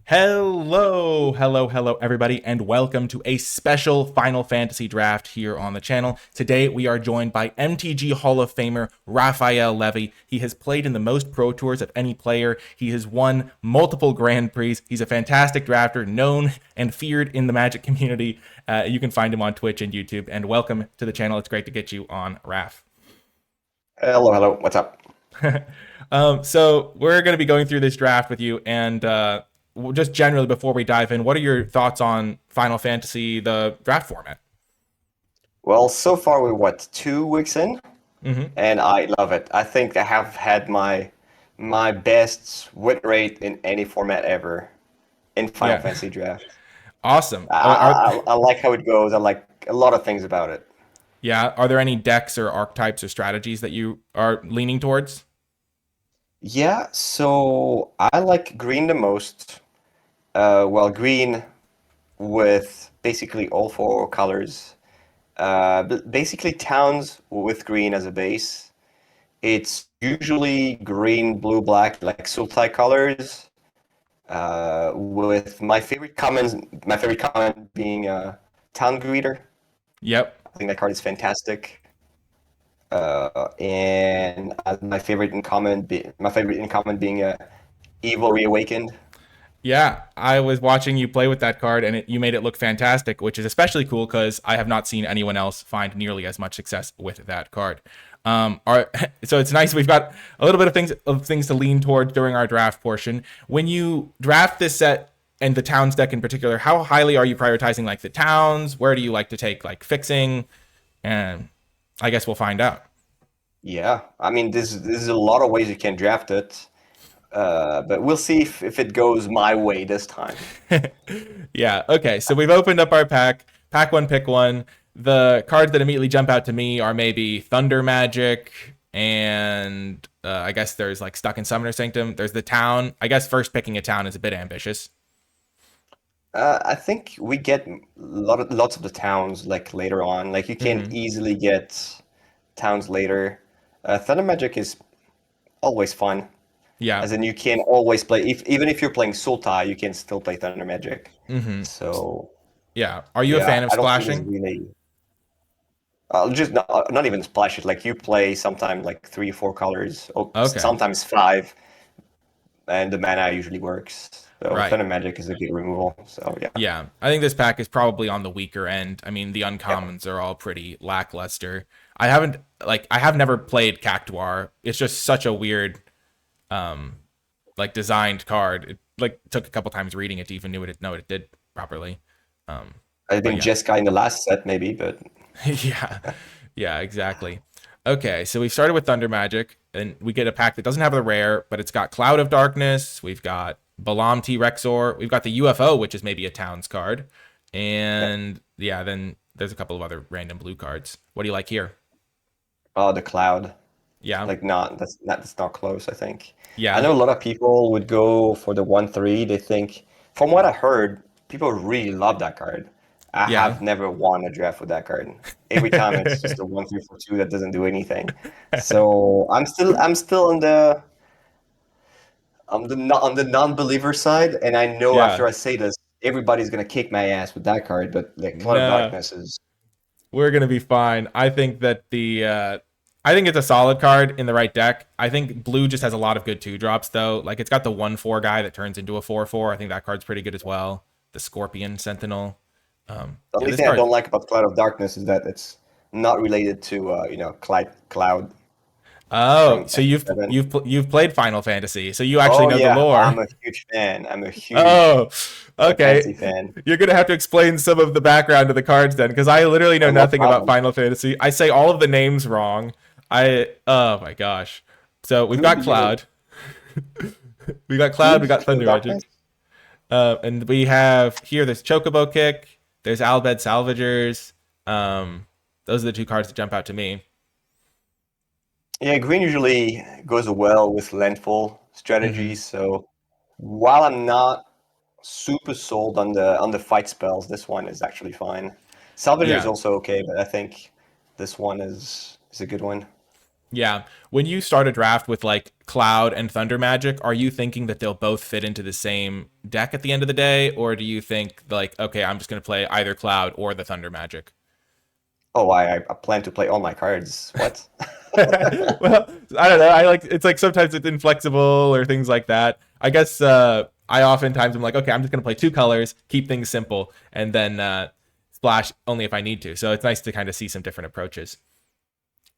Hello, everybody, and welcome to a special Final Fantasy draft here on the channel. Today, we are joined by MTG Hall of Famer Raphael Levy. He has played in the most Pro Tours of any player. He has won multiple Grand Prix. He's a fantastic drafter, known and feared in the Magic community. You can find him on Twitch and YouTube. And welcome to the channel. It's great to get you on, Raph. Hello. What's up? So we're going to be going through this draft with you, and just generally before we dive in, what are your thoughts on Final Fantasy, the draft format? Well, so far we're 2 weeks in, Mm-hmm. and I love it. I think I have had my best win rate in any format ever in Final Yeah, Fantasy draft. awesome. I like how it goes. I like a lot of things about it. Yeah, are there any decks or archetypes or strategies that you are leaning towards? Yeah, so I like green the most. Well, green with basically all four colors. Basically towns with green as a base. It's usually green, blue, black, like Sultai colors. With my favorite common being Town Greeter. Yep. I think that card is fantastic. And my favorite in common being Evil Reawakened. Yeah, I was watching you play with that card, and you made it look fantastic, which is especially cool because I have not seen anyone else find nearly as much success with that card. So it's nice we've got a little bit of things to lean towards during our draft portion. When you draft this set and the towns deck in particular, how highly are you prioritizing like the towns? Where do you like to take like fixing? And I guess we'll find out. Yeah, I mean, this is a lot of ways you can draft it. But we'll see if it goes my way this time. Yeah. Okay. So we've opened up our pack. Pack one, pick one. The cards that immediately jump out to me are maybe Thunder Magic, and I guess there's like Stuck in Summoner Sanctum. There's the town. I guess first picking a town is a bit ambitious. I think we get lots of the towns like later on. Like you can Mm-hmm. easily get towns later. Thunder Magic is always fun, Yeah. as in you can always play. Even if you're playing Sultai, you can still play Thunder Magic. Mm-hmm. So Yeah. Are you a yeah, fan of I don't think it's splashing? really just not even splash it. Like you play sometimes like three, four colors, or Okay. sometimes five, and the mana usually works. So Right. Thunder Magic is a good removal. So yeah, Yeah. I think this pack is probably on the weaker end. I mean, the yeah. uncommons are all pretty lackluster. I have never played Cactuar. It's just such a weird um like designed card. It like took a couple times reading it to even know what it did properly. Um, I but think yeah, Jessica in the last set maybe, but yeah, yeah, exactly. Okay, so we started with Thunder Magic, and we get a pack that doesn't have the rare, but it's got Cloud of Darkness. We've got Balam T Rexor. We've got the UFO, which is maybe a Towns card, yeah. and yeah, then there's a couple of other random blue cards. What do you like here? Oh, the Cloud. Yeah, Like that's not close, I think. I yeah, know a lot of people would go for the 1/3. They think, from what I heard, people really love that card. I yeah. have never won a draft with that card. Every time it's just a 1/3 for two that doesn't do anything. So I'm still on the non-believer side, and I know Yeah. after I say this, everybody's gonna kick my ass with that card. But like Cloud of No. Darkness is We're gonna be fine. I think it's a solid card in the right deck. I think blue just has a lot of good two drops though. Like it's got the 1/4 guy that turns into a 4/4. I think that card's pretty good as well. The Scorpion Sentinel. the Yeah, only this thing I card. don't like about Cloud of Darkness is that it's not related to Cloud Oh, from so F7. you've played Final Fantasy, so you actually Oh know the yeah, lore. I'm a huge fan. I'm a huge Oh, Final Fantasy okay. fan. You're gonna have to explain some of the background of the cards then, because I literally know No nothing about problem. Final Fantasy. I say all of the names wrong. Oh my gosh. So we've got Dude, Cloud. We who's got Cloud of Thunder Darkness? Magic. And we have here there's Chocobo Kick, there's Albed Salvagers. Those are the two cards that jump out to me. Yeah, green usually goes well with landfall Hmm. strategies. So while I'm not super sold on the fight spells, this one is actually fine. Salvager is Yeah. also okay, but I think this one is a good one. Yeah. When you start a draft with like Cloud and Thunder Magic, are you thinking that they'll both fit into the same deck at the end of the day? Or do you think like, okay, I'm just going to play either Cloud or the Thunder Magic? Oh, I plan to play all my cards. What? Well, I don't know. I like it's like sometimes it's inflexible or things like that. I guess I oftentimes I'm like, okay, I'm just gonna play two colors, keep things simple, and then splash only if I need to. So it's nice to kind of see some different approaches.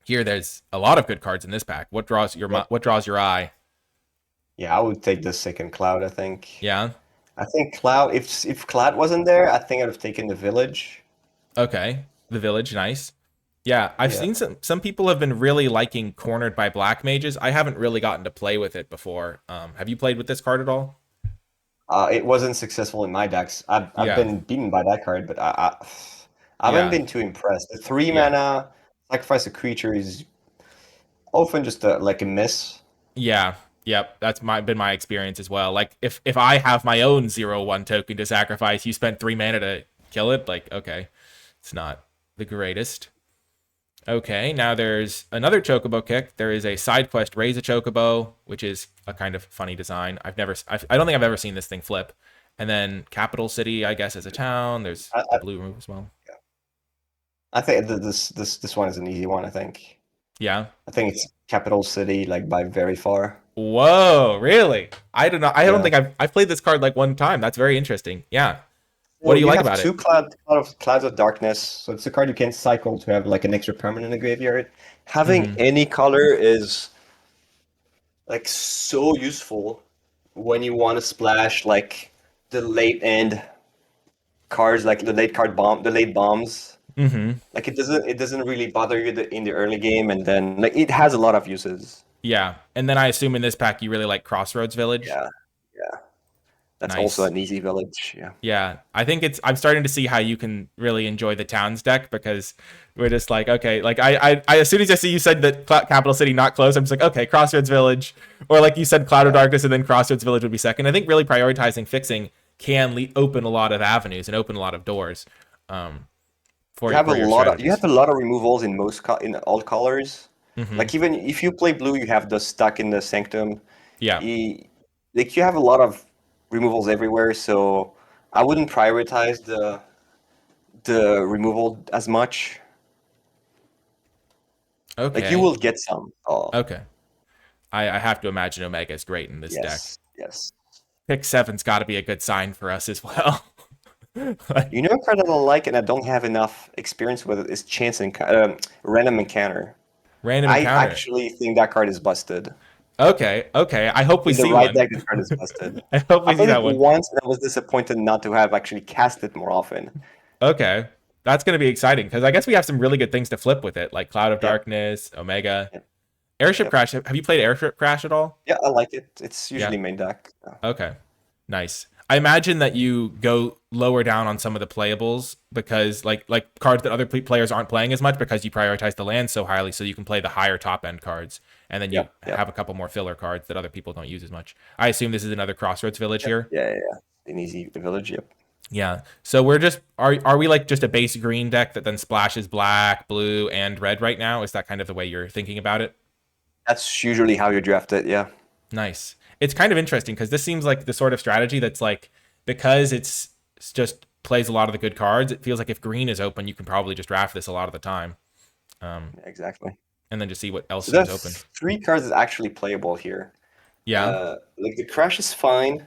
Here, there's a lot of good cards in this pack. Yep. What draws your eye? Yeah, I would take the second Cloud, I think. Yeah. I think Cloud, if Cloud wasn't there, I think I'd have taken the Village. Okay. The Village, nice. Yeah, I've Yeah. seen some people have been really liking Cornered by Black Mages. I haven't really gotten to play with it before. Have you played with this card at all? It wasn't successful in my decks. I've Yeah. been beaten by that card, but I haven't Yeah. been too impressed. The three Yeah. mana sacrifice a creature is often just like a miss. Yeah. Yep. That's been my experience as well. Like if I have my own 0/1 token to sacrifice, you spent 3 mana to kill it, like okay. It's not the greatest. Okay, now there's another Chocobo kick. There is a side quest, Raise a Chocobo, which is a kind of funny design. I don't think I've ever seen this thing flip. And then Capital City, I guess, as a town. There's I, the I, blue move as well. I think this one is an easy one. I think. Yeah. I think it's Capital City, like by very far. Whoa, really? I don't know. I don't Yeah. think I've played this card like one time. That's very interesting. Yeah. What Well, do you you like have about it? two clouds of darkness, so it's a card you can cycle to have like an extra permanent in the graveyard. Having Mm-hmm. any color is like so useful when you want to splash like the late end cards, like the late bombs. Mm-hmm. Like it doesn't really bother you in the early game, and then like it has a lot of uses. Yeah. And then I assume in this pack you really like Crossroads Village. Yeah, yeah. That's also Nice. an easy village. Yeah. Yeah, I think I'm starting to see how you can really enjoy the towns deck because we're just like, okay, like I as soon as I see you said that Capital City not close, I'm just like, okay, Crossroads Village, or like you said, Cloud of Yeah. Darkness, and then Crossroads Village would be second. I think really prioritizing fixing can open a lot of avenues and open a lot of doors um, You have a for your lot of you strategies. have a lot of removals in in all colors. Hmm. Like even if you play blue, you have the stuck in the sanctum. Yeah. You, like you have a lot of removals everywhere, so I wouldn't prioritize the removal as much. Like you Okay. will get some. Oh, Okay. I have to imagine Omega is great in this deck. yes, yes. Pick seven's got to be a good sign for us as well. You know a card that I like and I don't have enough experience with it is Random Encounter. Random I encounter. actually think that card is busted. Okay, okay. I hope we In the see right one. deck, this card is busted. I hope I we see played it that one. once and I was disappointed not to have actually cast it more often. Okay. That's going to be exciting because I guess we have some really good things to flip with it, like Cloud of Yep, Darkness, Omega. yep, Airship yep. Crash. Have you played Airship Crash at all? Yeah, I like it. It's Yeah. usually main deck. Okay. Nice. I imagine that you go lower down on some of the playables because like cards that other players aren't playing as much because you prioritize the land so highly so you can play the higher top end cards and then you Yep, yep, have a couple more filler cards that other people don't use as much. I assume this is another Crossroads Village yep. here. Yeah, yeah, yeah. An easy village. Yep. Yeah. So we're just are we like just a base green deck that then splashes black, blue, and red right now? Is that kind of the way you're thinking about it? That's usually how you draft it. Yeah. Nice. It's kind of interesting because this seems like the sort of strategy that's like because it's just plays a lot of the good cards. It feels like if green is open, you can probably just draft this a lot of the time, um, Yeah, exactly. and then just see what else So seems open. there's three cards that actually playable here. Yeah. Like the crash is fine.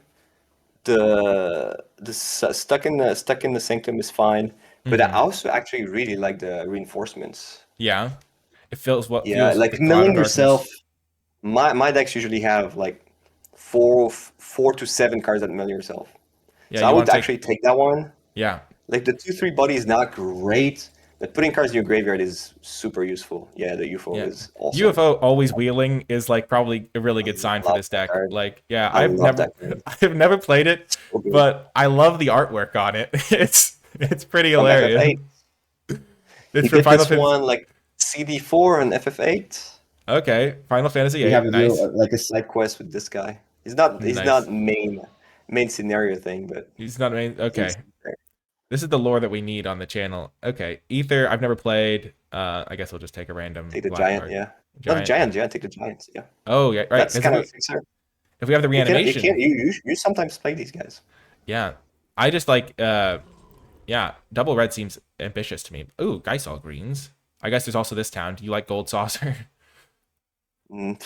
Stuck in the sanctum is fine, but I Hmm. also actually really like the reinforcements. Yeah. It feels what Yeah, feels the like Cloud of milling yourself. Darkness. My decks usually have like four to seven cards that mill yourself. Yeah. So I You would want to take. actually take that one. Yeah. Like the 2/3 body is not great, but putting cards in your graveyard is super useful. Yeah, the UFO Yeah. is awesome. UFO always wheeling is like probably a really I good sign for love this that deck. card. Like, yeah, I love that card. I've never played it, So good. but I love the artwork on it. It's pretty From hilarious. FF8. It's You for get Final this Fantasy. one like CD4 and FF8. Okay, Final Fantasy You have 8. a Nice. little like a side quest with this guy. He's not Nice. main scenario thing, but He's not main. he's Okay. there. This is the lore that we need on the channel. Okay. Ether, I've never played. I guess we'll just take a random Take the black giant, card. yeah. Not the Giant. giant. Giant. Take the giants. Yeah, Oh yeah, right. that's Because kind of a fixer. if we have the You can reanimation, you sometimes play these guys. yeah. I just like yeah, double red seems ambitious to me. Ooh, Geisel greens. I guess there's also this town. Do you like gold saucer? Mm,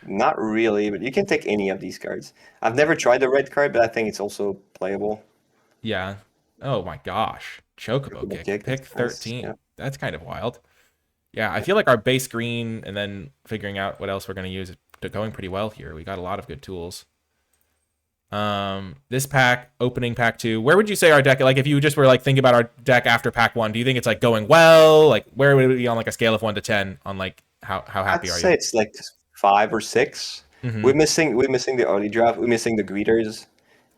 not really, but you can take any of these cards. I've never tried the red card, but I think it's also playable. Yeah. Oh my gosh. Chocobo Double kick. kick, that's Pick nice. Yeah. 13. That's kind of wild. Yeah, I feel like our base green and then figuring out what else we're going to use is going pretty well here. We got a lot of good tools. This pack, opening pack 2. Where would you say our deck, like if you just were like thinking about our deck after pack 1, do you think it's like going well? Like where would it be on like a scale of 1 to 10 on like how I'd happy are you? say it's like 5 or 6. Mm-hmm. We're missing the early draft. We're missing the greeters,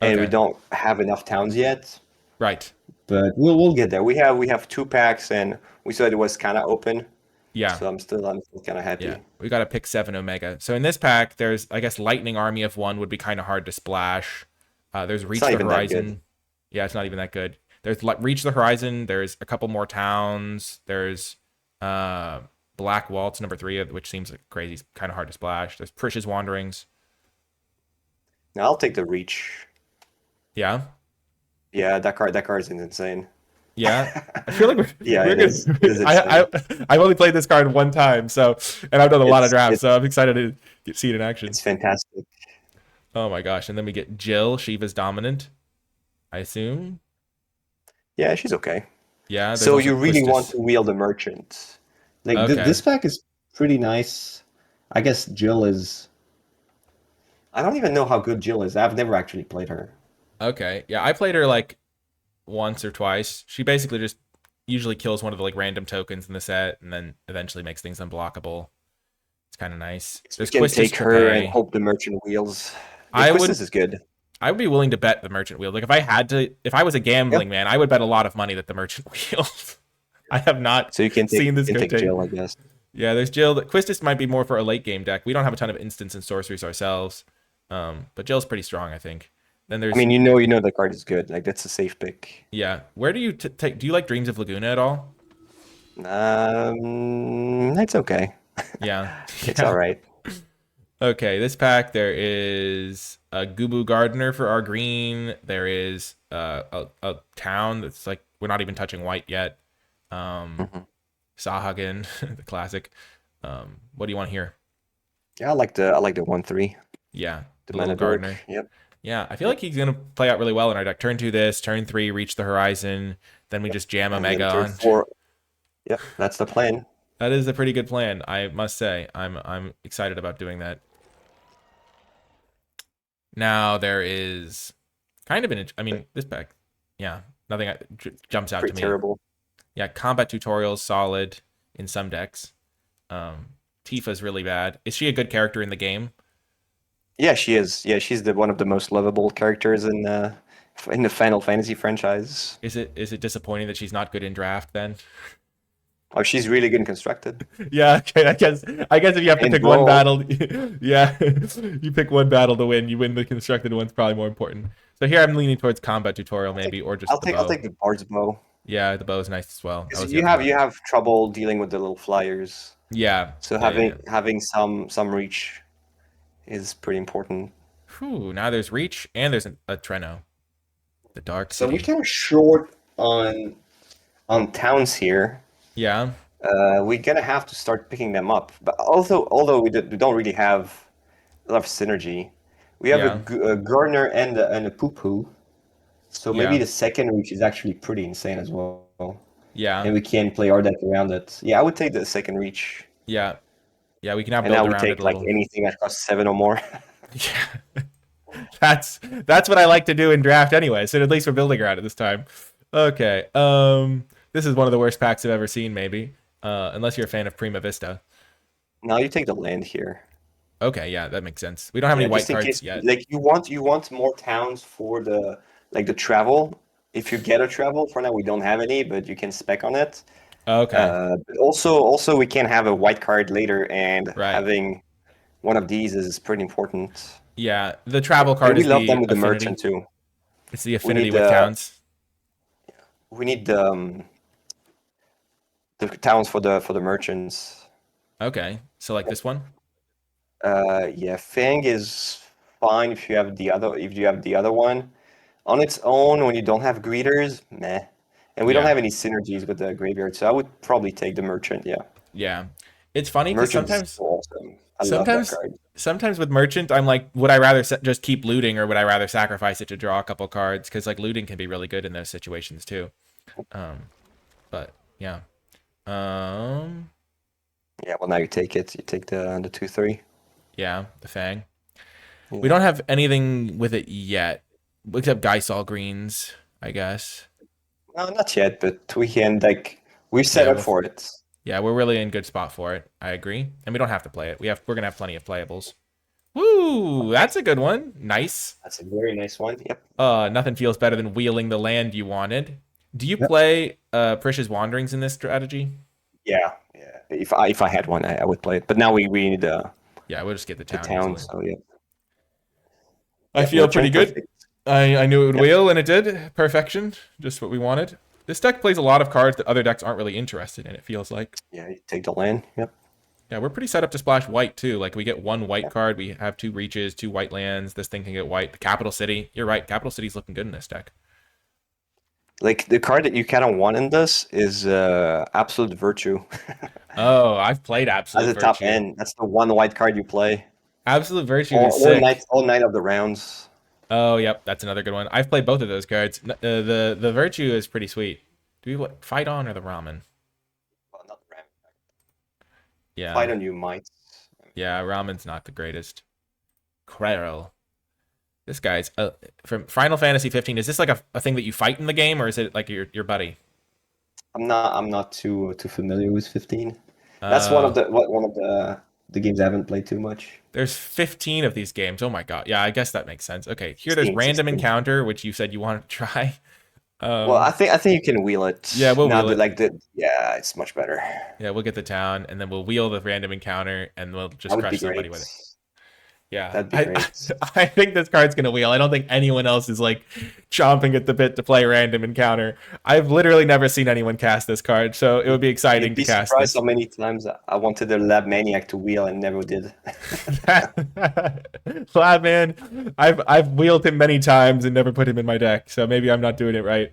and we Okay. don't have enough towns yet. Right. But we'll get there. We have 2 packs, and we saw it was kind of open. Yeah. So I'm still kind of Yeah, happy. we got to pick 7 Omega. So in this pack, there's, I guess, Lightning Army of 1 would be kind of hard to splash. There's It's Reach not the even that good. Horizon. Yeah, it's not even that good. There's Reach the Horizon. There's a couple more towns. There's Black Waltz, number 3, which seems like crazy, kind of hard to splash. There's Precious Wanderings. Now I'll take the reach. Yeah, Yeah, that card is insane. yeah. I feel like Yeah, we're it is. It is good. insane. I've only played this card one time, so and I've done a lot of drafts, It's so I'm excited to see it in action. it's fantastic. Oh my gosh! And then we get Jill, Shiva's dominant, I assume. Yeah, she's okay. Yeah, there's So also you really want Quistis. to wield the merchant. Like Okay. this pack is pretty nice. I guess Jill is. I don't even know how good Jill is. I've never actually played her. Okay. Yeah, I played her like once or twice. She basically just usually kills one of the like random tokens in the set and then eventually makes things unblockable. It's kind of nice. So we There's can Quistis take to her and pay. hope the merchant wheels. Yeah, I Quistis would is good. I would be willing to bet the merchant wheel. Like if I was a Yeah. gambling man, I would bet a lot of money that the merchant wheel. I have not So seen this you can card take tape. Jill, I guess. Yeah, there's Jill. Quistis might be more for a late game deck. We don't have a ton of instants and sorceries ourselves. But Jill's pretty strong, I think. Then I there's mean, you know the card is good. Like that's a safe pick. yeah. Where do you take? Do you like Dreams of Laguna at all? It's okay. Yeah, It's all yeah. right. Okay, this pack there is a Gubu Gardener for our green. There is a town that's like we're not even touching white yet. Mhm. Sahagan, the classic. What do you want here? Yeah, I like the 1/3. Yeah, The the little mana dork. gardener. Yep. Yeah, I feel Yep. like he's gonna play out really well in our deck. Turn 2 this, turn 3 reach the horizon. Then we Yep. just jam And then Omega turn on. 4. Yep, that's the plan. That is a pretty good plan, I must say. I'm excited about doing that. Now there is kind of I mean, this pack, yeah, nothing jumps out to Pretty me. terrible. Yeah, combat tutorials solid in some decks. Tifa's really bad. Is she a good character in the game? Yeah, she is. Yeah, she's the one of the most lovable characters in the Final Fantasy franchise. Is it disappointing that she's not good in draft then? Oh, she's really good and constructed. Yeah, okay, I guess if you have to In pick one brawl, battle, yeah, you pick one battle to win. You win the constructed one's probably more important. So here I'm leaning towards combat tutorial maybe, or just the I'll bow. take the Bard's Bow. Yeah, the bow is nice as well. That 'Cause was the other one. you have trouble dealing with the little flyers. Yeah, So yeah. having some reach is pretty important. Whew, now there's reach and there's a Treno, the Dark So we City. kind of short on towns here. Yeah, We're gonna have to start picking them up. But although we don't really have a lot of synergy, we have yeah, a Gardener and a Poo Poo. So maybe yeah, the second reach is actually pretty insane as well. yeah, And we can play our deck around it. Yeah, I would take the second reach. yeah, yeah. We can now And now build we around it take a like little. anything that costs 7 or more. Yeah, that's what I like to do in draft anyway. So at least we're building around it this time. Okay. This is one of the worst packs I've ever seen, maybe. Unless you're a fan of Prima Vista. Now you take the land here. Okay, yeah, that makes sense. We don't have Yeah, any white just in cards case yet. like you want more towns for the travel. If you get a travel, for now we don't have any, but you can spec on it. Okay, But also we can have a white card later, and right. having one of these is pretty important. Yeah, the travel And card we is love them the with the merchant affinity. too. It's the We affinity need with towns. we need the towns for the merchants. Okay, so like this one. Yeah, Fang is fine if you have the other one. On its own, when you don't have greeters, meh. And we don't Yeah, have any synergies with the graveyard, so I would probably take the merchant, yeah. yeah. It's funny because Merchant is so awesome. I love that sometimes, card. sometimes with merchant, I'm like, would I rather just keep looting or would I rather sacrifice it to draw a couple cards? Because like looting can be really good in those situations too. Um, but yeah. Um, Yeah, well now you take it. You take the 2/3. yeah, the Fang. We Yeah. don't have anything with it yet, except Geisal greens, I guess. No, not yet, but we can like we set Yeah, up for it. yeah, we're really in good spot for it. I agree, and we don't have to play it. We're gonna have plenty of playables. Woo, Okay. that's a good one. Nice. That's a very nice one. Yep. Nothing feels better than wheeling the land you wanted. Do you Yep. play Precious Wanderings in this strategy? Yeah, yeah. If I had one, I would play it. But now we need Yeah, we'll just get the the town town, easily. so yeah. I Yeah, feel pretty merchant, good. perfect. I knew it would Yep. wheel, and it did. Perfection. Just what we wanted. This deck plays a lot of cards that other decks aren't really interested in, it feels like. Yeah, you take the land. Yep. Yeah, we're pretty set up to splash white, too. Like, we get one white Yeah. card, we have 2 reaches, 2 white lands. This thing can get white. The Capital City. You're right. Capital City's looking good in this deck. Like the card that you kind of want in this is Absolute Virtue. Oh, I've played As Absolute a top Virtue. end, that's the one white card you play Absolute Virtue is sick. all night of the rounds. Oh, yep, that's another good one. I've played both of those cards. The Virtue is pretty sweet. Do we what, fight on or the ramen? Well, not the ram. Yeah, Fight on you might. yeah, ramen's not the greatest. Krell. This guy's from Final Fantasy 15. Is this like a thing that you fight in the game, or is it like your buddy? I'm not too familiar with 15. That's Uh, one of the games I haven't played too much. there's 15 of these games. Oh my god. Yeah, I guess that makes sense. Okay, here there's random 16. encounter, which you said you want to try. Well, Um, I think you can wheel it. yeah, we'll Now wheel that it. like the yeah, it's much better. Yeah, we'll get the town, and then we'll wheel the random encounter, and we'll That just would be crush somebody great. with it. Yeah, That'd be great. I think this card's gonna wheel. I don't think anyone else is like chomping at the bit to play random encounter. I've literally never seen anyone cast this card, so it would be exciting You'd to be cast surprised this. how many times I wanted the Lab Maniac to wheel and never did. Lab man, I've wheeled him many times and never put him in my deck, so maybe I'm not doing it right.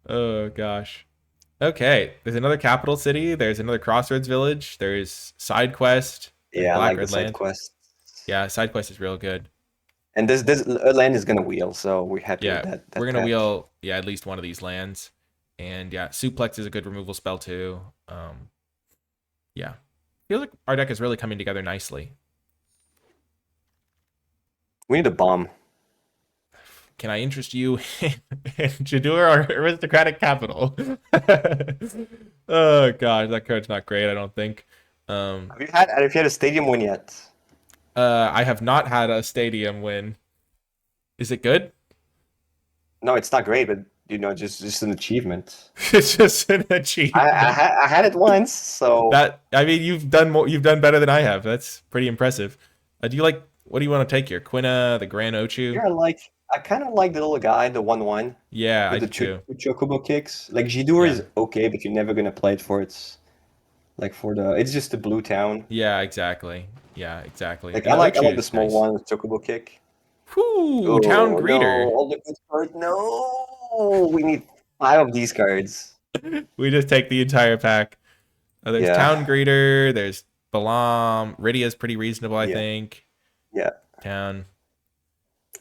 Oh gosh. Okay, there's another capital city. There's another crossroads village. There's side quest. There's Yeah, I black like the red side land. quest. Yeah, side quest is real good. And this land is gonna wheel, so we're happy with Yeah, that we're gonna fact. wheel at least one of these lands, and yeah, suplex is a good removal spell too. Yeah, feels like our deck is really coming together nicely. We need a bomb. Can I interest you in Jadur, our aristocratic capital? Oh god, that card's not great. I don't think. Have you had a stadium win yet? I have not had a stadium win. Is it good? No, it's not great, but just an achievement. It's just an achievement. I had it once, so That I mean, you've done more. You've done better than I have. That's pretty impressive. Do you like? What do you want to take here? Quina, the Grand Ochu? yeah, like I kind of like the little guy, the 1/1 Yeah, I with do the too. chocobo kicks. Like Jidur Yeah, is okay, but you're never gonna play it for its like for the. It's just the blue town. yeah, exactly. Yeah, exactly. Like And the I like Ochu the is small nice. one with chocobo kick. Whoo, Town Oh no, Greeter. all the good cards. No, we need 5 of these cards. We just take the entire pack. There's Town Yeah, Greeter. There's Balam. Rydia's pretty reasonable, I yeah, think. yeah. Town.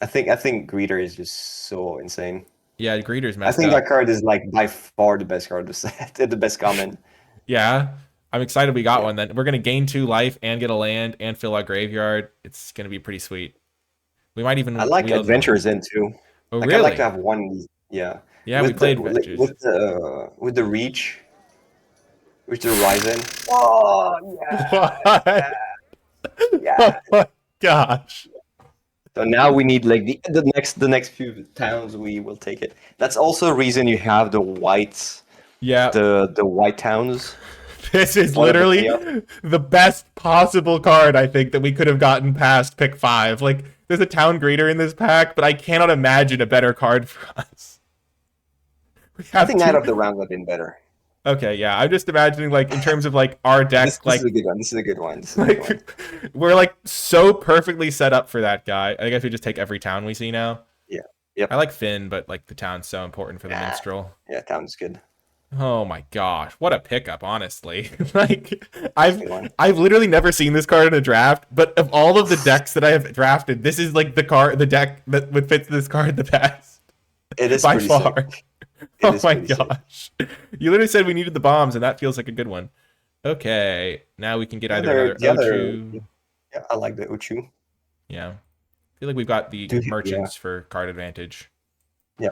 I think Greeter is just so insane. Yeah, Greeter's I messed think that up. card is like by far the best card of the set, the best comment. Yeah, I'm excited we got Yeah. one. Then we're gonna gain 2 life and get a land and fill our graveyard. It's gonna be pretty sweet. We might I even like wield one. Adventures in too. Oh, Like I like to really? have one. Yeah, Yeah, we played like, Adventures. with the reach, with the Ryzen. Oh What? Oh yeah. my gosh. So now we need like the next few towns we will take it. That's also a reason you have the Yeah, the white towns. this is One of the literally chaos. the best possible card I think that we could have gotten past pick 5. Like, there's a Town Greeter in this pack, but I cannot imagine a better card for us. We I have think Night of two. the Round would have been better. Okay, yeah. I'm just imagining like in terms of like our This deck, this is like a good one. This is a good one. This is a good one. like we're like so perfectly set up for that guy. I guess we just take every town we see now. Yeah. I Yep. like Finn, but like the town's so important for the Yeah. minstrel. Yeah. Town's good. Oh my gosh, what a pickup, honestly. Like That's a good one. I've literally never seen this card in a draft, but of all of the decks that I have drafted, this is like the deck that would fit this card the best. It is By pretty sick. far. It Oh is my pretty sick. gosh. You literally said we needed the bombs, and that feels like a good one. Okay, now we can get either another The other, Ochu. yeah, I like the Uchu. Yeah. I feel like we've got the Yeah. merchants for card advantage. Yeah.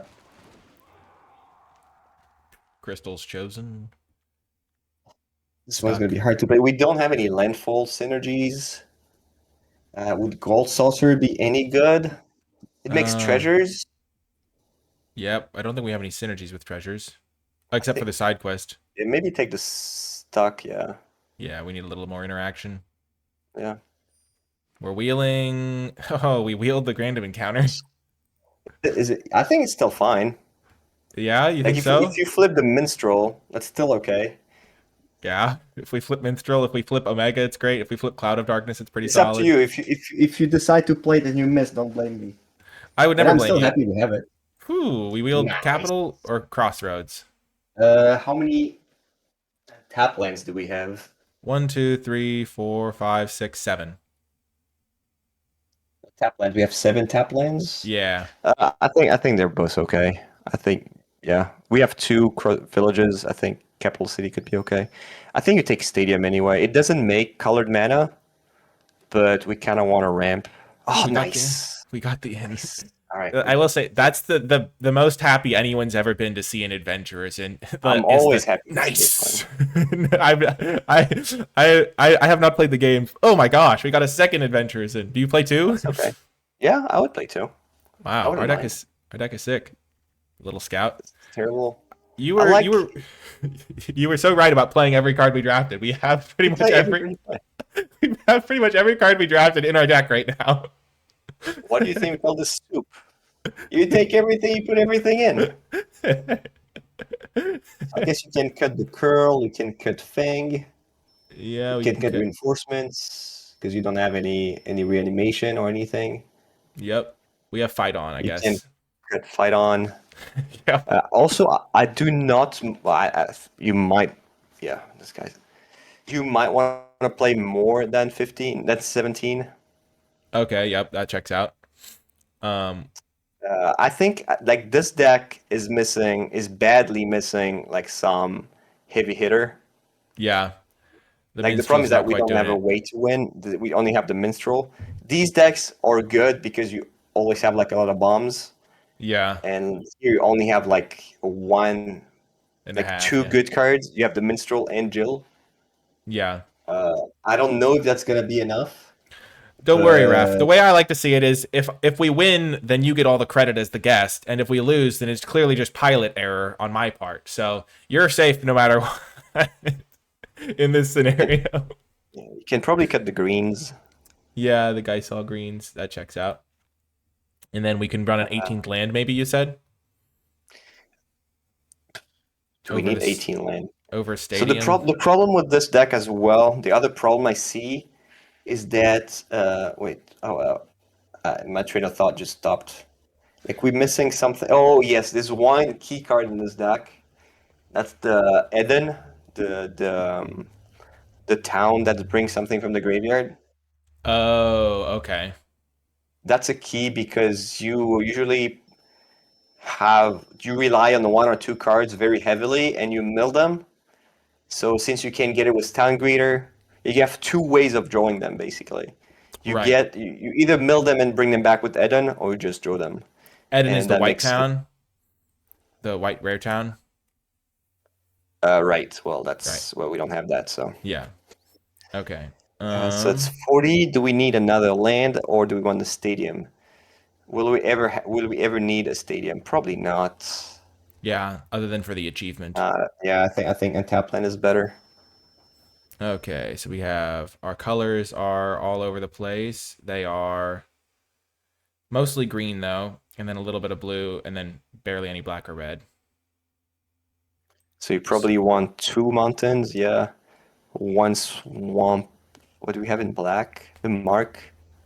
Crystals chosen. This one's Stuck. gonna be hard to play. We don't have any landfall synergies. Would Gold Saucer be any good? It makes Uh, treasures. yep. I don't think we have any synergies with treasures, I except for think the side quest. maybe take the stuck. Yeah. Yeah, we need a little more interaction. Yeah. We're wheeling. Oh, we wheeled the random encounter. Is it? I think it's still fine. Yeah, you Like think if so? you flip the minstrel, that's still okay. Yeah. If we flip Minstrel, if we flip Omega, it's great. If we flip Cloud of Darkness, it's pretty It's up to solid. you. If you decide to play it and you miss, don't blame me. I would But never I'm blame still you. happy to have it. Whew, we wheeled Nice. Capital or Crossroads. How many tap lands do we have? 1, 2, 3, 4, 5, 6, 7. Tap lands. We have 7 tap lands. Yeah. I think they're both okay. I think yeah, we have 2 villages. I think Capital City could be okay. I think you take Stadium anyway. It doesn't make colored mana, but we kind of want to ramp. Ooh, Oh, we got the nice. we got the inn. Nice. All right. I will say that's the most happy anyone's ever been to see an adventurers in. I'm Is always the happy to see nice. this I have not played the game. Oh my gosh, we got a second adventurers in. Do you play too? That's okay. Yeah, I would play too. I Wow, wouldn't mind. our deck is sick. Little scout. It's terrible. You I were like you were you were so right about playing every card we drafted. We have pretty much play every every play. we have pretty much every card we drafted in our deck right now. What do you think of the soup? You take everything, you put everything in. I guess you can cut the curl, you can cut Fang, Yeah, you we can can cut cut. reinforcements because you don't have any reanimation or anything. Yep. We have fight on, I You can guess. cut fight on. Yeah. Also, I do not. You might, yeah, this guy. You might want to play more than 15. That's 17. Okay, yep, that checks out. I think like this deck is badly missing like some heavy hitter. Yeah. The Like the problem minstrel's is that not we quite don't doing have a it. way to win. We only have the minstrel. These decks are good because you always have like a lot of bombs, Yeah. and here you only have like one, And a like half, 2 yeah. good cards. You have the minstrel and Jill. Yeah. I don't know if that's gonna be enough, Don't worry, Raph. but The way I like to see it is if we win, then you get all the credit as the guest, and if we lose, then it's clearly just pilot error on my part. So you're safe no matter what in this scenario. you can probably cut the greens. Yeah, the guy saw greens. That checks out. And then we can run an 18th land, maybe you said? Do we Over need this 18 land? over So the stadium. the problem with this deck as well, the other problem I see is that wait, my train of thought just stopped. Like we're missing something. Oh yes, there's one key card in this deck. That's the Eden, the town that brings something from the graveyard. Oh, okay. That's a key because you usually you rely on the 1 or 2 cards very heavily and you mill them. So since you can't get it with Town Greeter, you have 2 ways of drawing them basically. Right. You either mill them and bring them back with Eden, or you just draw them, Eden is and the that white makes town, the white rare town. right. Well, Right. we don't have that. So Yeah. Okay. so it's 40. Do we need another land, or do we want the stadium? Will we ever need a stadium? Probably not. Yeah, other than for the achievement. Yeah, I think untap land is better. Okay, so we have our colors are all over the place. They are mostly green though, and then a little bit of blue, and then barely any black or red. So you probably want 2 mountains, yeah. One swamp. What do we have in black? The mark.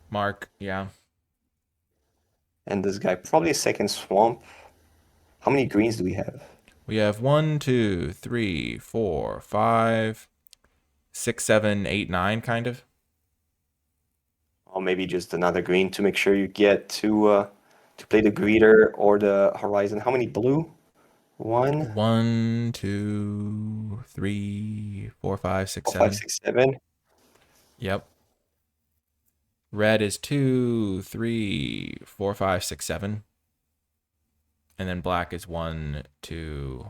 Mark, yeah. And this guy, probably a second swamp. How many greens do we have? We have 1, 2, 3, 4, 5, 6, 7, 8, 9, kind of. Or maybe just another green to make sure you get to play the greeter or the horizon. How many blue? One, 1, 2, 3, 4, 5, 6, four, five, 7. six, seven. Yep. Red is 2, 3, 4, 5, 6, 7. And then black is 1, 2,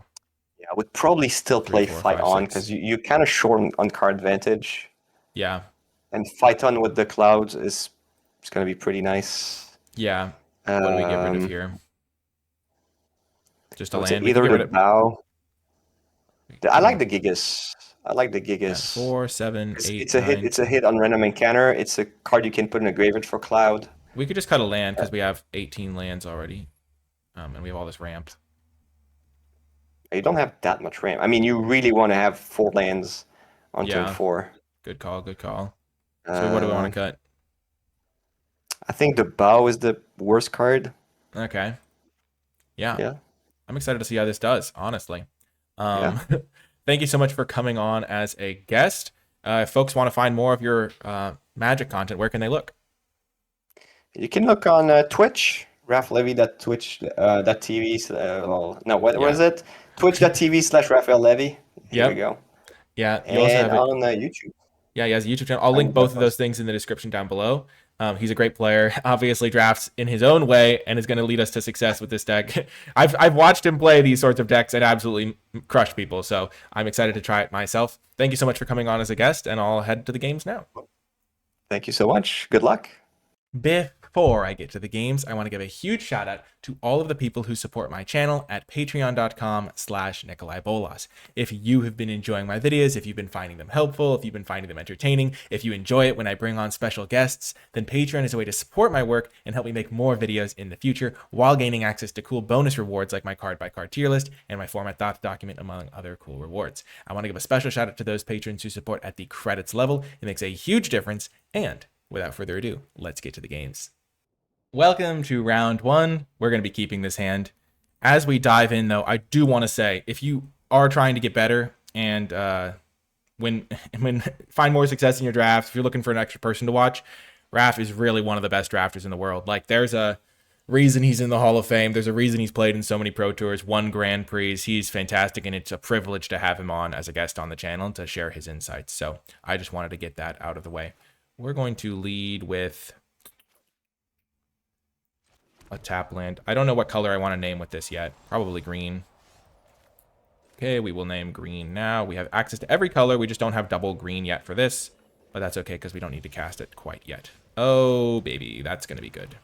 Yeah, I would probably still 3, play 4, fight 5, on 6. because you're kind of short on card advantage. Yeah. And fight on with the clouds is going to be pretty nice. Yeah. What do we get rid of here? Just I a would say land. We could either get rid the of. bow. I Give like me the Gigas. I like the yeah, Gigas. 4, 7, It's, 8, it's a hit. 9, It's a 10. hit on random encounter. It's a card you can put in a graveyard for cloud. We could just cut a land because we have 18 lands already. And we have all this ramp. You don't have that much ramp. I mean, you really want to have 4 lands on turn Yeah. 4. Good call. Good call. So what do we want to cut? I think the bow is the worst card. Okay. Yeah. Yeah. I'm excited to see how this does, honestly. Yeah. Thank you so much for coming on as a guest. If folks want to find more of your Magic content, where can they look? You can look on Twitch, raphlevy.twitch.tv. Well, no, what was it? Twitch.tv/Raphael Levy. Here we Yep. go. Yeah. You also And have it. on YouTube. Yeah, he has a YouTube channel. I'll link both of those things in the description down below. He's a great player. Obviously, drafts in his own way, and is going to lead us to success with this deck. I've watched him play these sorts of decks and absolutely crush people. So I'm excited to try it myself. Thank you so much for coming on as a guest, and I'll head to the games now. Thank you so much. Good luck. Before I get to the games, I want to give a huge shout out to all of the people who support my channel at patreon.com/NicolaiBolas. If you have been enjoying my videos, if you've been finding them helpful, if you've been finding them entertaining, if you enjoy it when I bring on special guests, then Patreon is a way to support my work and help me make more videos in the future while gaining access to cool bonus rewards like my card by card tier list and my format thoughts document, among other cool rewards. I want to give a special shout out to those patrons who support at the credits level. It makes a huge difference. And without further ado, let's get to the games. Welcome to round 1. We're going to be keeping this hand. As we dive in, though, I do want to say, if you are trying to get better and when find more success in your drafts, if you're looking for an extra person to watch, Raph is really one of the best drafters in the world. Like, there's a reason he's in the Hall of Fame. There's a reason he's played in so many Pro Tours, won Grand Prix. He's fantastic, and it's a privilege to have him on as a guest on the channel to share his insights. So I just wanted to get that out of the way. We're going to lead with a tap land. I don't know what color I want to name with this yet. Probably green. Okay, we will name green now. We have access to every color. We just don't have double green yet for this. But that's okay because we don't need to cast it quite yet. Oh, baby. That's going to be good.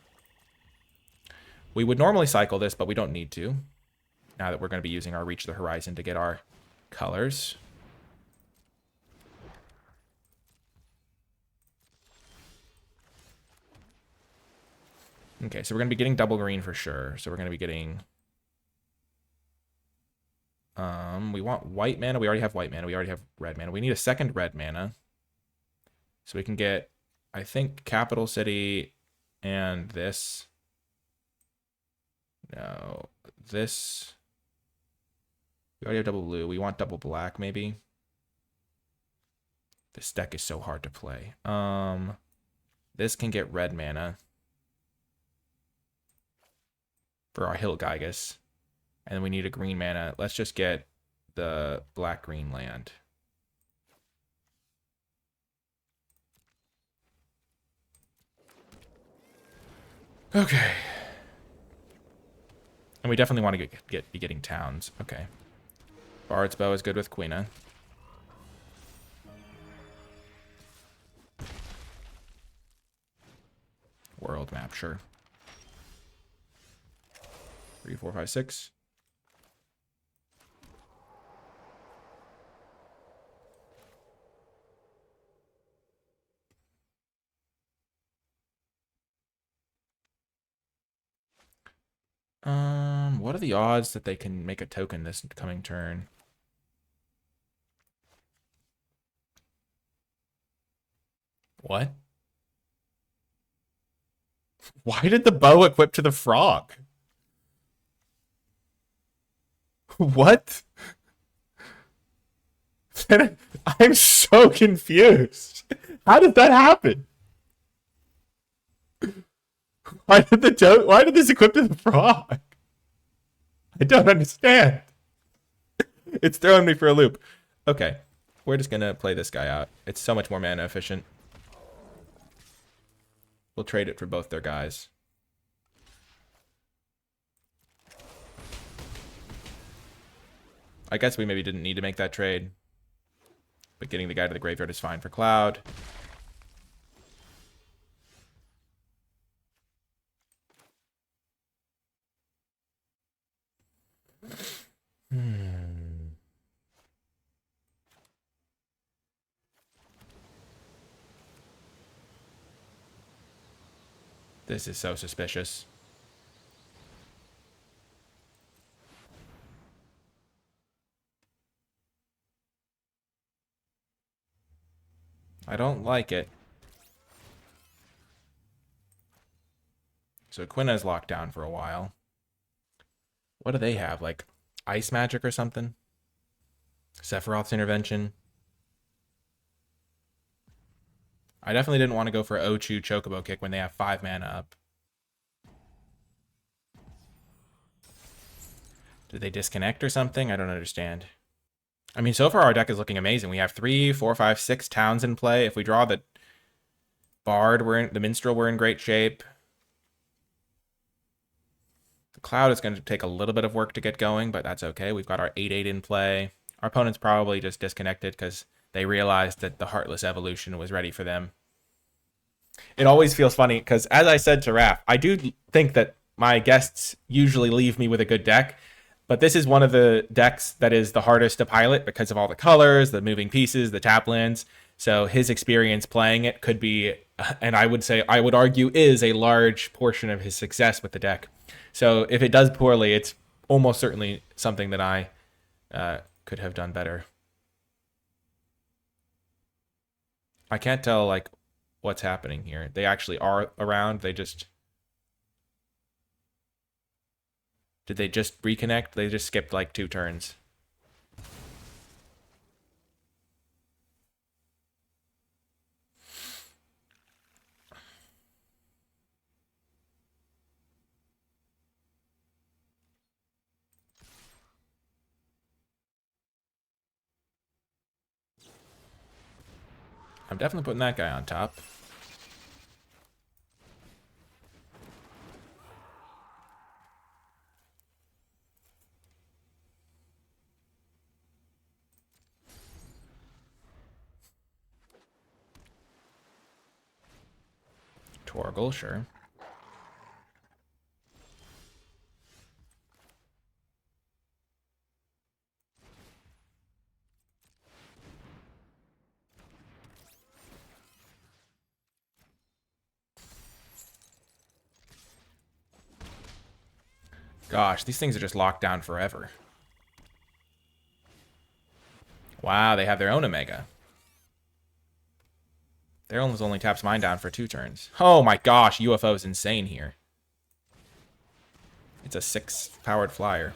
We would normally cycle this, but we don't need to. Now that we're going to be using our Reach the Horizon to get our colors. Okay, so we're going to be getting double green for sure. So we're going to be getting... we want white mana. We already have white mana. We already have red mana. We need a second red mana. So we can get, I think, Capital City and this. No, this. We already have double blue. We want double black, maybe. This deck is so hard to play. This can get red mana for our Hill Gygus. And then we need a green mana. Let's just get the black-green land. Okay. And we definitely want to be getting towns. Okay. Bard's Bow is good with Quina. World map, sure. 3, 4, 5, 6. What are the odds that they can make a token this coming turn? What? Why did the bow equip to the frog? What? I'm so confused. How did that happen? Why did this equip to the frog? I don't understand. It's throwing me for a loop. Okay, we're just gonna play this guy out. It's so much more mana efficient. We'll trade it for both their guys. I guess we maybe didn't need to make that trade. But getting the guy to the graveyard is fine for Cloud. This is so suspicious. I don't like it. So Quina's locked down for a while. What do they have? Like ice magic or something? Sephiroth's intervention. I definitely didn't want to go for Ochu Chocobo Kick when they have 5 mana up. Did they disconnect or something? I don't understand. I mean, so far our deck is looking amazing. We have 3, 4, 5, 6 towns in play. If we draw the Bard, the Minstrel, we're in great shape. The Cloud is going to take a little bit of work to get going, but that's okay. We've got our 8/8 in play. Our opponent's probably just disconnected because they realized that the Heartless Evolution was ready for them. It always feels funny because, as I said to Raph, I do think that my guests usually leave me with a good deck, but this is one of the decks that is the hardest to pilot because of all the colors, the moving pieces, the tap lands. So his experience playing it could be, and I would argue is a large portion of his success with the deck. So if it does poorly, it's almost certainly something that I could have done better. I can't tell like what's happening here. They actually are around. Did they just reconnect? They just skipped like 2 turns. I'm definitely putting that guy on top. Torgal, sure. Gosh, these things are just locked down forever. Wow, they have their own Omega. Their only taps mine down for 2 turns. Oh my gosh, UFO is insane here. It's a 6-powered flyer.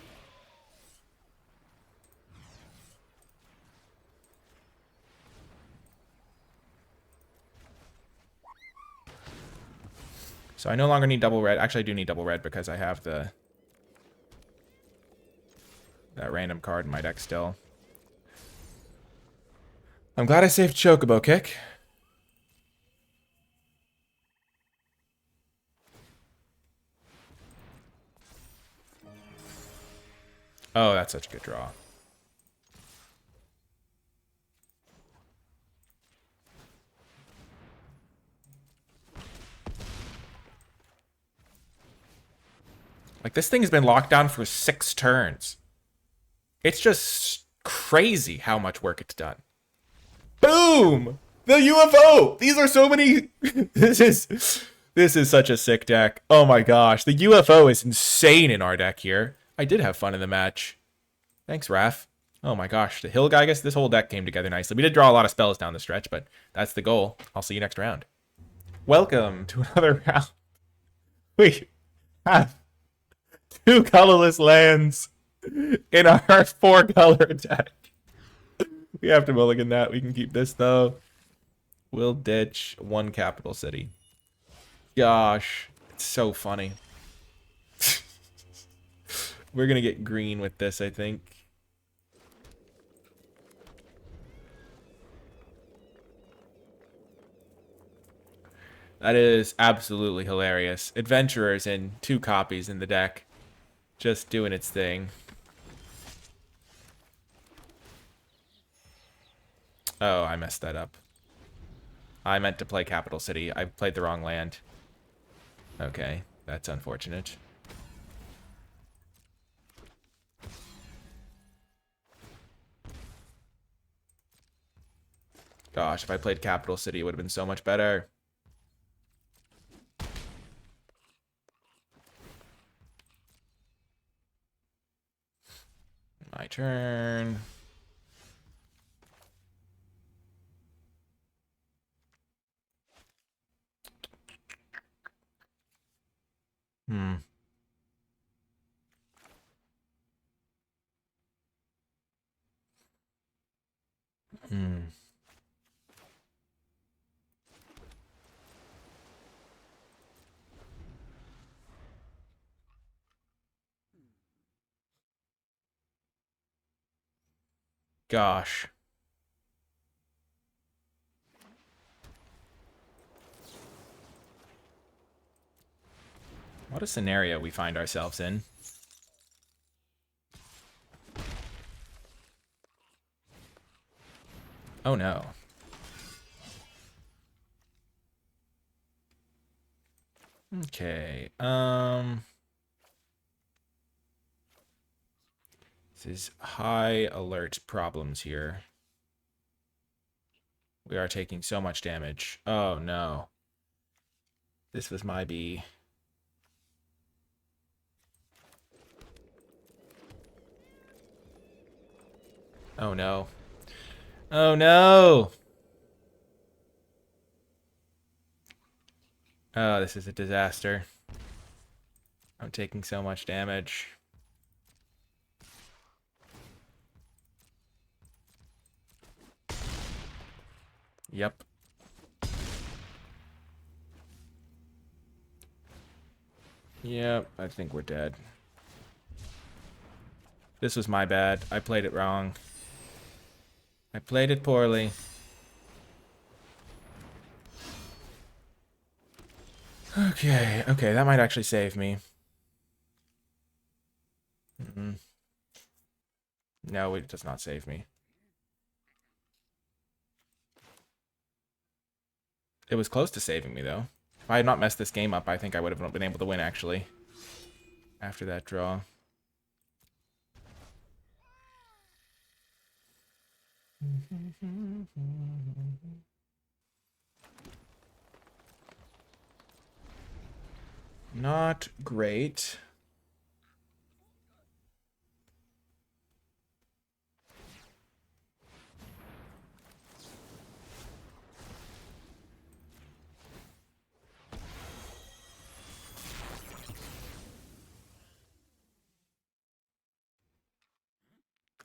So I no longer need double red. Actually, I do need double red because I have that random card in my deck still. I'm glad I saved Chocobo Kick. Oh, that's such a good draw. Like, this thing has been locked down for 6 turns. It's just crazy how much work it's done. Boom! The UFO! These are so many... This is such a sick deck. Oh my gosh. The UFO is insane in our deck here. I did have fun in the match. Thanks, Raph. Oh my gosh, the hill guy. I guess this whole deck came together nicely. We did draw a lot of spells down the stretch, but that's the goal. I'll see you next round. Welcome to another round. We have 2 colorless lands in our 4-color deck. We have to mulligan that. We can keep this though. We'll ditch 1 capital city. Gosh, it's so funny. We're gonna get green with this, I think. That is absolutely hilarious. Adventurers in 2 copies in the deck. Just doing its thing. Oh, I messed that up. I meant to play Capital City. I played the wrong land. Okay, that's unfortunate. Gosh, if I played Capital City, it would have been so much better. My turn. Hmm. Gosh. What a scenario we find ourselves in. Oh no. Okay. This is high alert problems here. We are taking so much damage. Oh no. This was my B. Oh no. Oh no! Oh, this is a disaster. I'm taking so much damage. Yep. Yep, I think we're dead. This was my bad. I played it wrong. I played it poorly. Okay, okay, that might actually save me. No, it does not save me. It was close to saving me, though. If I had not messed this game up, I think I would have been able to win, actually. After that draw. Not great.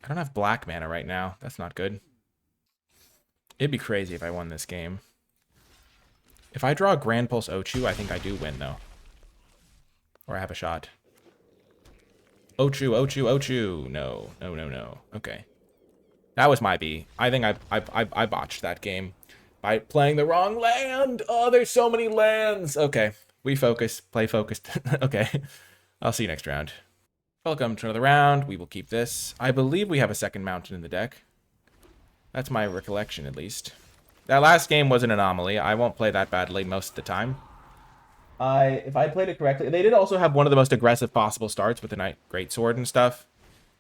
I don't have black mana right now. That's not good. It'd be crazy if I won this game. If I draw a Grand Pulse Ochu, I think I do win, though. Or I have a shot. Ochu, Ochu, Ochu. No, no, no, no. Okay. That was my B. I think I botched that game by playing the wrong land. Oh, there's so many lands. Okay. We focus. Play focused. Okay. I'll see you next round. Welcome to another round. We will keep this. I believe we have a second mountain in the deck. That's my recollection, at least. That last game was an anomaly. I won't play that badly most of the time. If I played it correctly, they did also have one of the most aggressive possible starts with the Knight Greatsword and stuff.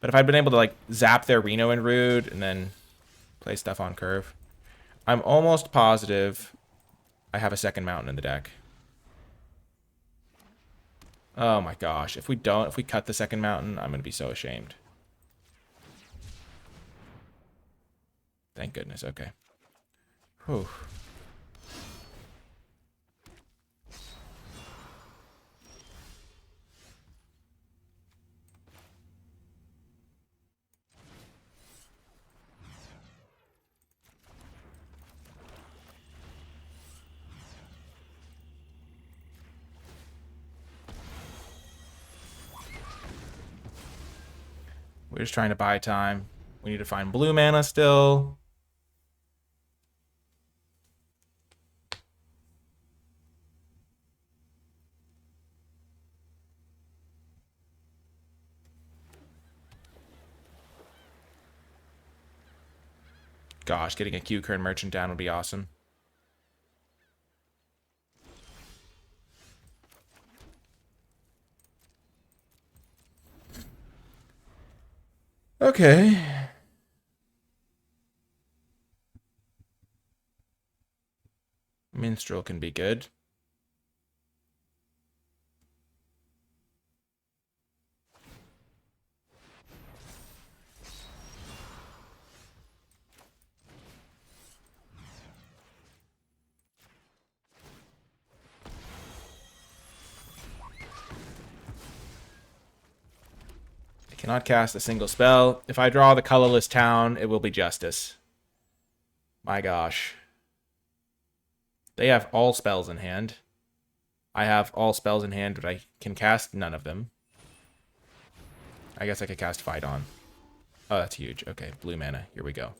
But if I'd been able to like zap their Reno and Rude and then play stuff on curve, I'm almost positive I have a second mountain in the deck. Oh my gosh, if we cut the second mountain, I'm gonna be so ashamed. Thank goodness. Okay. Whew. We're just trying to buy time. We need to find blue mana still. Gosh, getting a Q current merchant down would be awesome. Okay. Minstrel can be good. I cannot cast a single spell. If I draw the colorless town, it will be justice. My gosh. They have all spells in hand. I have all spells in hand, but I can cast none of them. I guess I could cast Fight On. Oh, that's huge. Okay, blue mana. Here we go.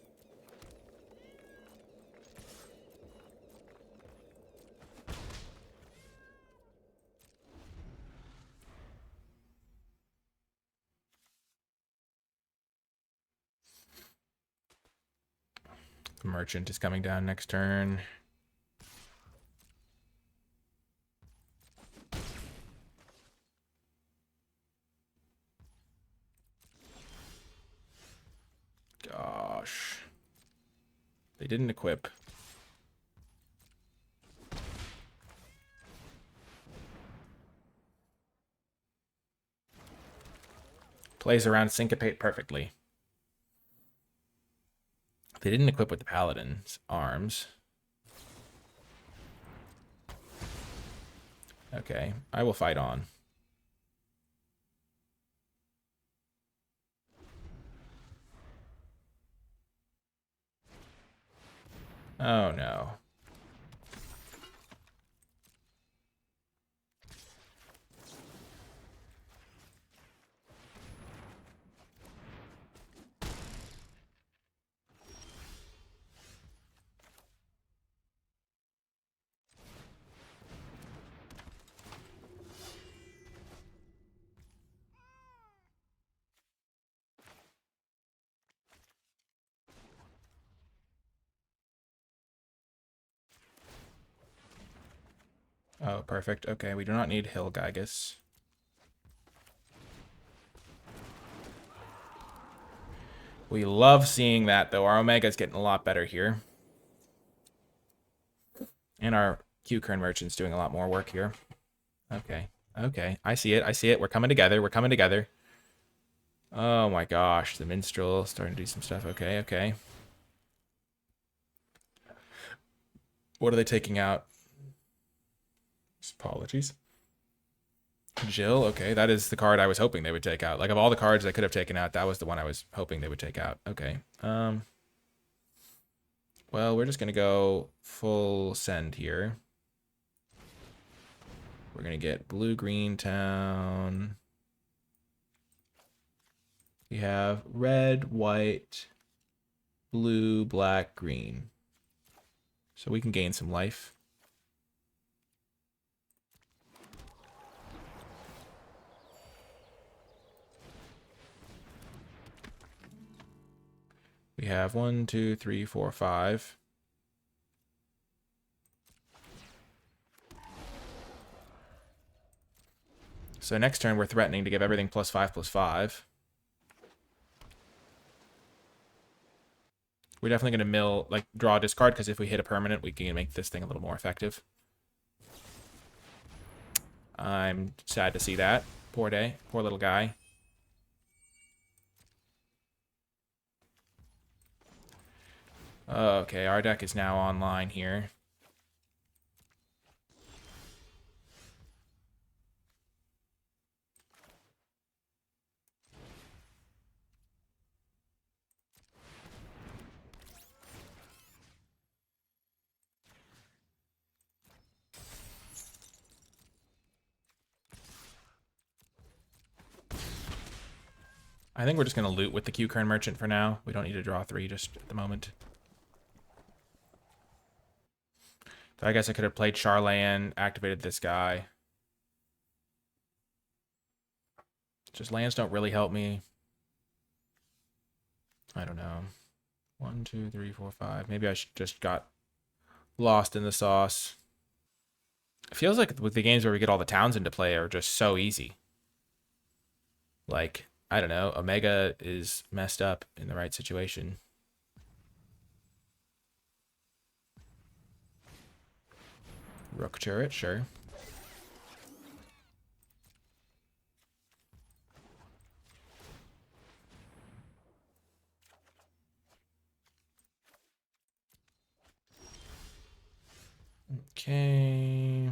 The merchant is coming down next turn. Gosh. They didn't equip. Plays around Syncopate perfectly. They didn't equip with the Paladin's arms. Okay, I will fight on. Oh no. Oh, perfect. Okay, we do not need Hill Gygus. We love seeing that, though. Our Omega's getting a lot better here. And our Q-Kern Merchant's doing a lot more work here. Okay. Okay. I see it. I see it. We're coming together. We're coming together. Oh my gosh. The Minstrel starting to do some stuff. Okay. Okay. What are they taking out? Apologies. Jill. Okay. That is the card I was hoping they would take out. Like, of all the cards they could have taken out, that was the one I was hoping they would take out. Okay. Well, we're just going to go full send here. We're going to get blue-green town. We have red, white, blue, black, green. So we can gain some life. We have 1, 2, 3, 4, 5. So next turn we're threatening to give everything +5/+5. We're definitely going to draw a discard, because if we hit a permanent, we can make this thing a little more effective. I'm sad to see that. Poor day. Poor little guy. Okay, our deck is now online here. I think we're just going to loot with the Q-Kern Merchant for now. We don't need to draw 3 just at the moment. So I guess I could have played Charlatan, activated this guy. Just lands don't really help me. I don't know. 1, 2, 3, 4, 5. Maybe I just got lost in the sauce. It feels like with the games where we get all the towns into play are just so easy. Like, I don't know, Omega is messed up in the right situation. Rook turret, sure. Okay.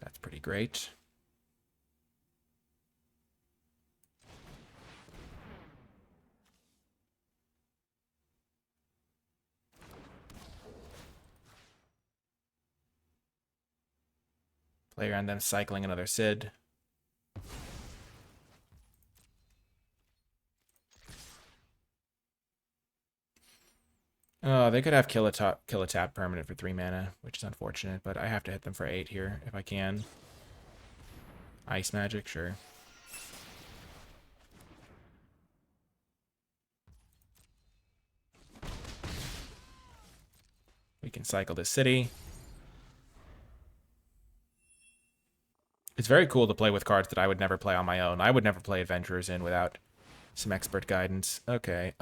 That's pretty great. Play around them cycling another Sid. Oh, they could have kill a tap permanent for 3 mana, which is unfortunate, but I have to hit them for 8 here if I can. Ice magic, sure. We can cycle this city. It's very cool to play with cards that I would never play on my own. I would never play Adventurers in without some expert guidance. Okay,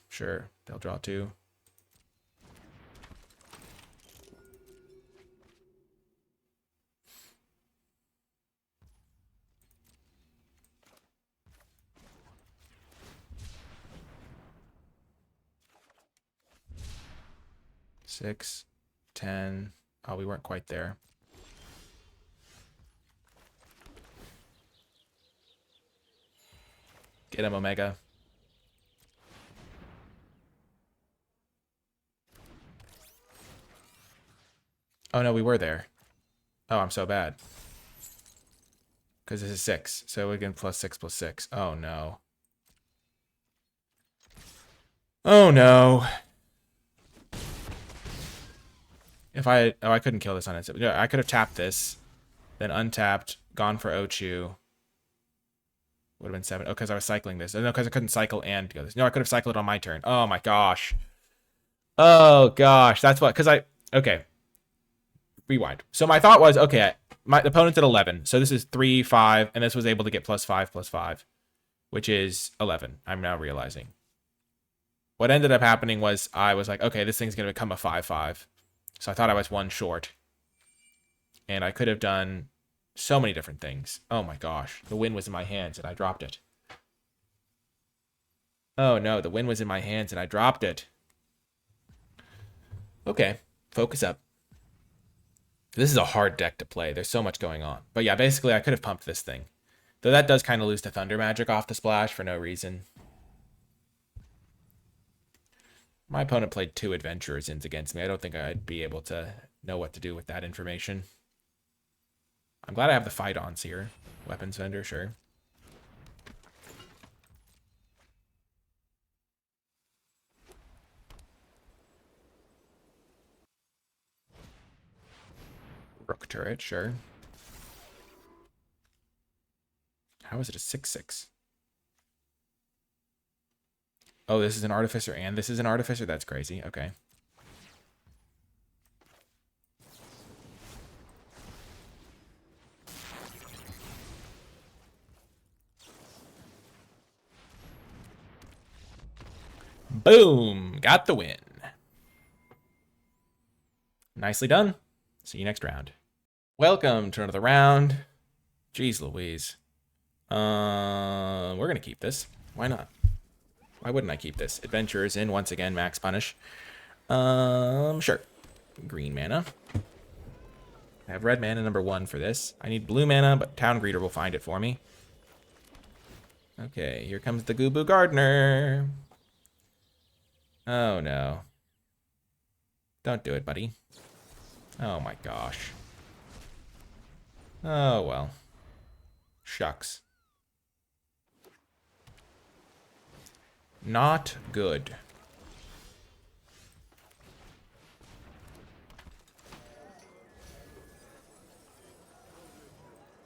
sure. They'll draw 2. Six, 10. Oh, we weren't quite there. Get him, Omega. Oh, no, we were there. Oh, I'm so bad. Because this is 6. So we get +6 +6. Oh, no. Oh, no. If I... Oh, I couldn't kill this on it. No, I could have tapped this. Then untapped. Gone for Ochu. Would have been 7. Oh, because I was cycling this. No, because I couldn't cycle and go this. No, I could have cycled it on my turn. Oh, my gosh. Oh, gosh. That's what... Because I... Okay. Rewind. So my thought was, okay, my opponent's at 11. So this is 3, 5. And this was able to get +5 +5. Which is 11. I'm now realizing. What ended up happening was I was like, okay, this thing's going to become a 5/5. So I thought I was 1 short. And I could have done so many different things. Oh my gosh. The win was in my hands and I dropped it. Oh no, the win was in my hands and I dropped it. Okay, focus up. This is a hard deck to play. There's so much going on. But yeah, basically I could have pumped this thing. Though that does kind of lose to Thunder Magic off the splash for no reason. My opponent played 2 Adventurers Inns against me. I don't think I'd be able to know what to do with that information. I'm glad I have the Phaidons here. Weapons vendor, sure. Rook turret, sure. How is it a 6/6? Oh, this is an Artificer and this is an Artificer? That's crazy. Okay. Boom! Got the win. Nicely done. See you next round. Welcome to another round. Jeez Louise. We're gonna keep this. Why not? Why wouldn't I keep this? Adventurers in once again, max punish. Sure. Green mana. I have red mana number 1 for this. I need blue mana, but Town Greeter will find it for me. Okay, here comes the Gooboo Gardener. Oh no. Don't do it, buddy. Oh my gosh. Oh well. Shucks. Not good.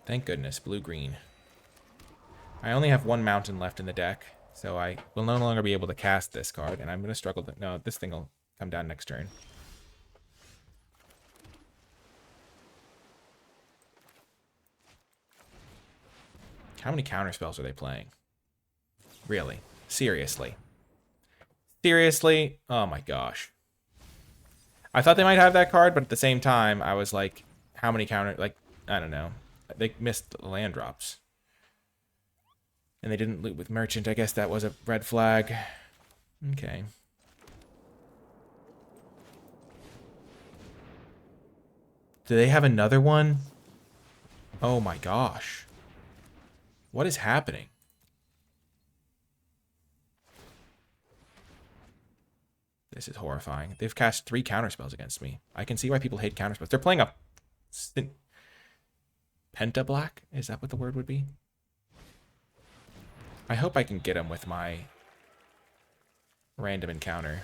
Thank goodness, blue-green. I only have 1 mountain left in the deck, so I will no longer be able to cast this card, and I'm going to struggle to... No, this thing will come down next turn. How many counterspells are they playing? Really? Seriously? Seriously? Oh my gosh. I thought they might have that card, but at the same time, I was like, how many counter... Like, I don't know. They missed land drops. And they didn't loot with Merchant. I guess that was a red flag. Okay. Do they have another one? Oh my gosh. What is happening? This is horrifying. They've cast 3 counterspells against me. I can see why people hate counterspells. They're playing a... Penta Black? Is that what the word would be? I hope I can get him with my random encounter.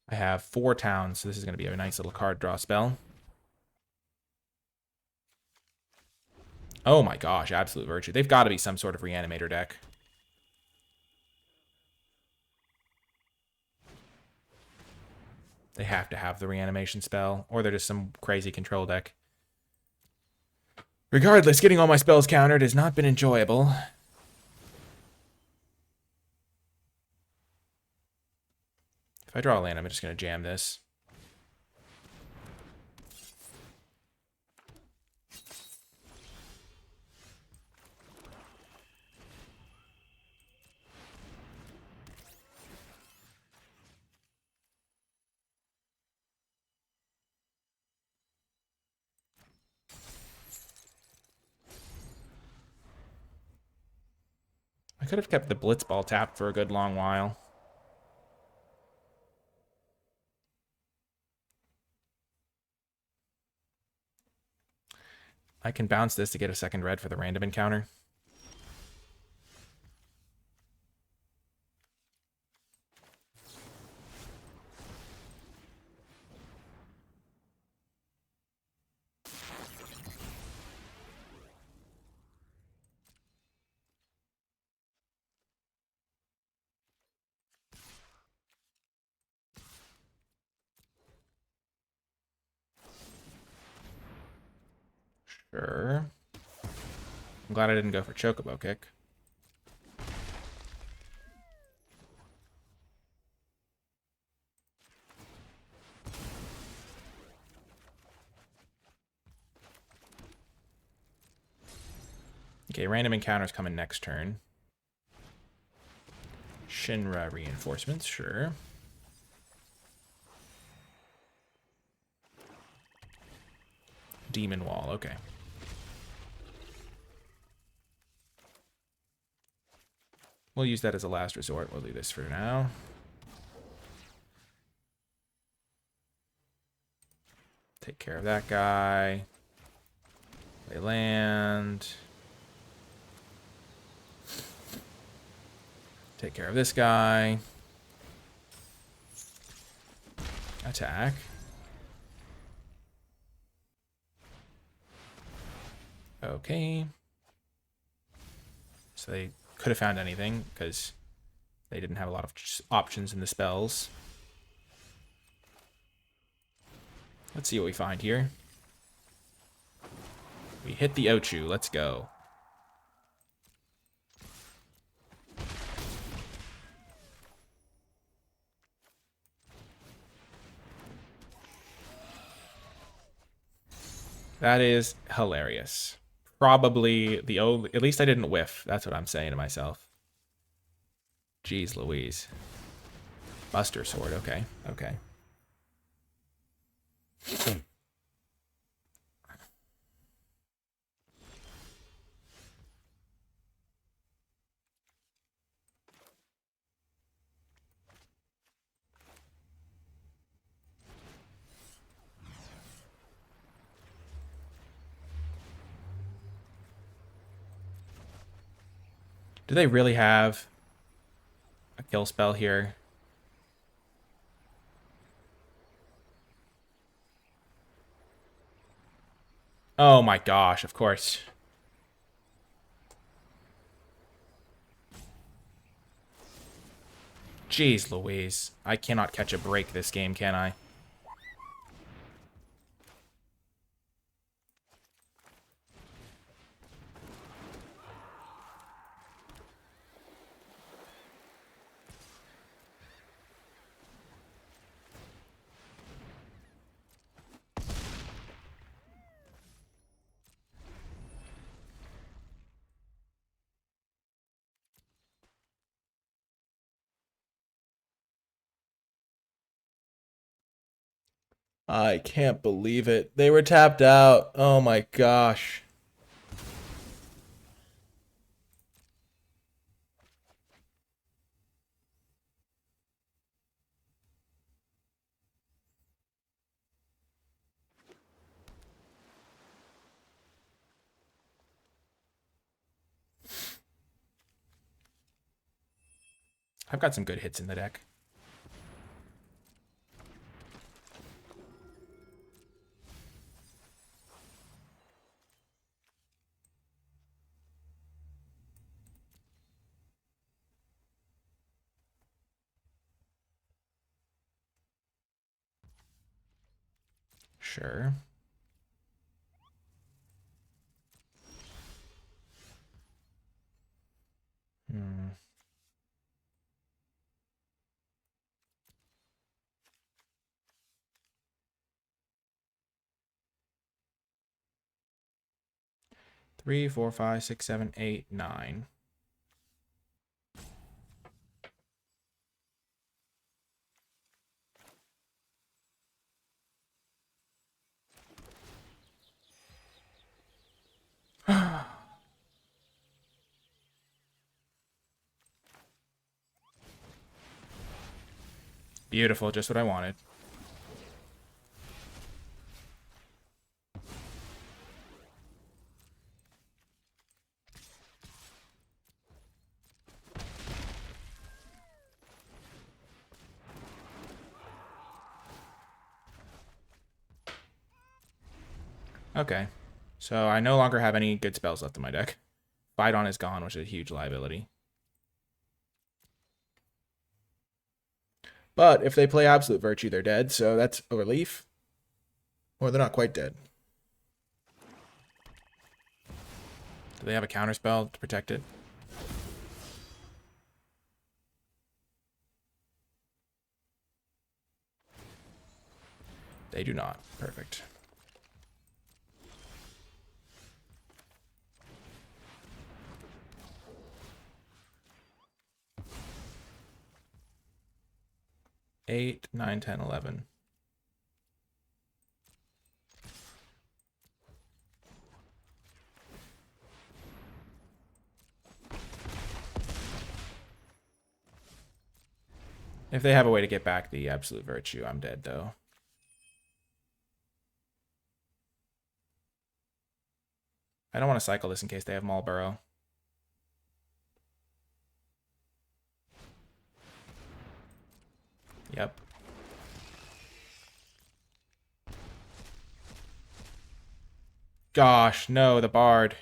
I have 4 towns, so this is going to be a nice little card draw spell. Oh my gosh, Absolute Virtue. They've got to be some sort of Reanimator deck. They have to have the Reanimation spell, or they're just some crazy control deck. Regardless, getting all my spells countered has not been enjoyable. If I draw a land, I'm just going to jam this. I could have kept the Blitzball tapped for a good long while. I can bounce this to get a second red for the random encounter. Sure. I'm glad I didn't go for Chocobo Kick. Okay, random encounters coming next turn. Shinra reinforcements, sure. Demon Wall, okay. We'll use that as a last resort. We'll do this for now. Take care of that guy. Play land. Take care of this guy. Attack. Okay. So they could have found anything because they didn't have a lot of options in the spells. Let's see what we find here. We hit the Ochu. Let's go. That is hilarious. Probably the only... At least I didn't whiff. That's what I'm saying to myself. Jeez Louise. Buster Sword. Okay. Okay. Do they really have a kill spell here? Oh my gosh, of course. Jeez Louise. I cannot catch a break this game, can I? I can't believe it. They were tapped out. Oh my gosh. I've got some good hits in the deck. Sure. Hmm. Three, four, five, six, seven, eight, nine. Beautiful, just what I wanted. Okay. So I no longer have any good spells left in my deck. Fight On is gone, which is a huge liability. But if they play Absolute Virtue, they're dead, so that's a relief. Or they're not quite dead. Do they have a counterspell to protect it? They do not. Perfect. Eight, 9, 10, 11. If they have a way to get back the Absolute Virtue, I'm dead, though. I don't want to cycle this in case they have Marlborough. Yep. Gosh, no, the Bard.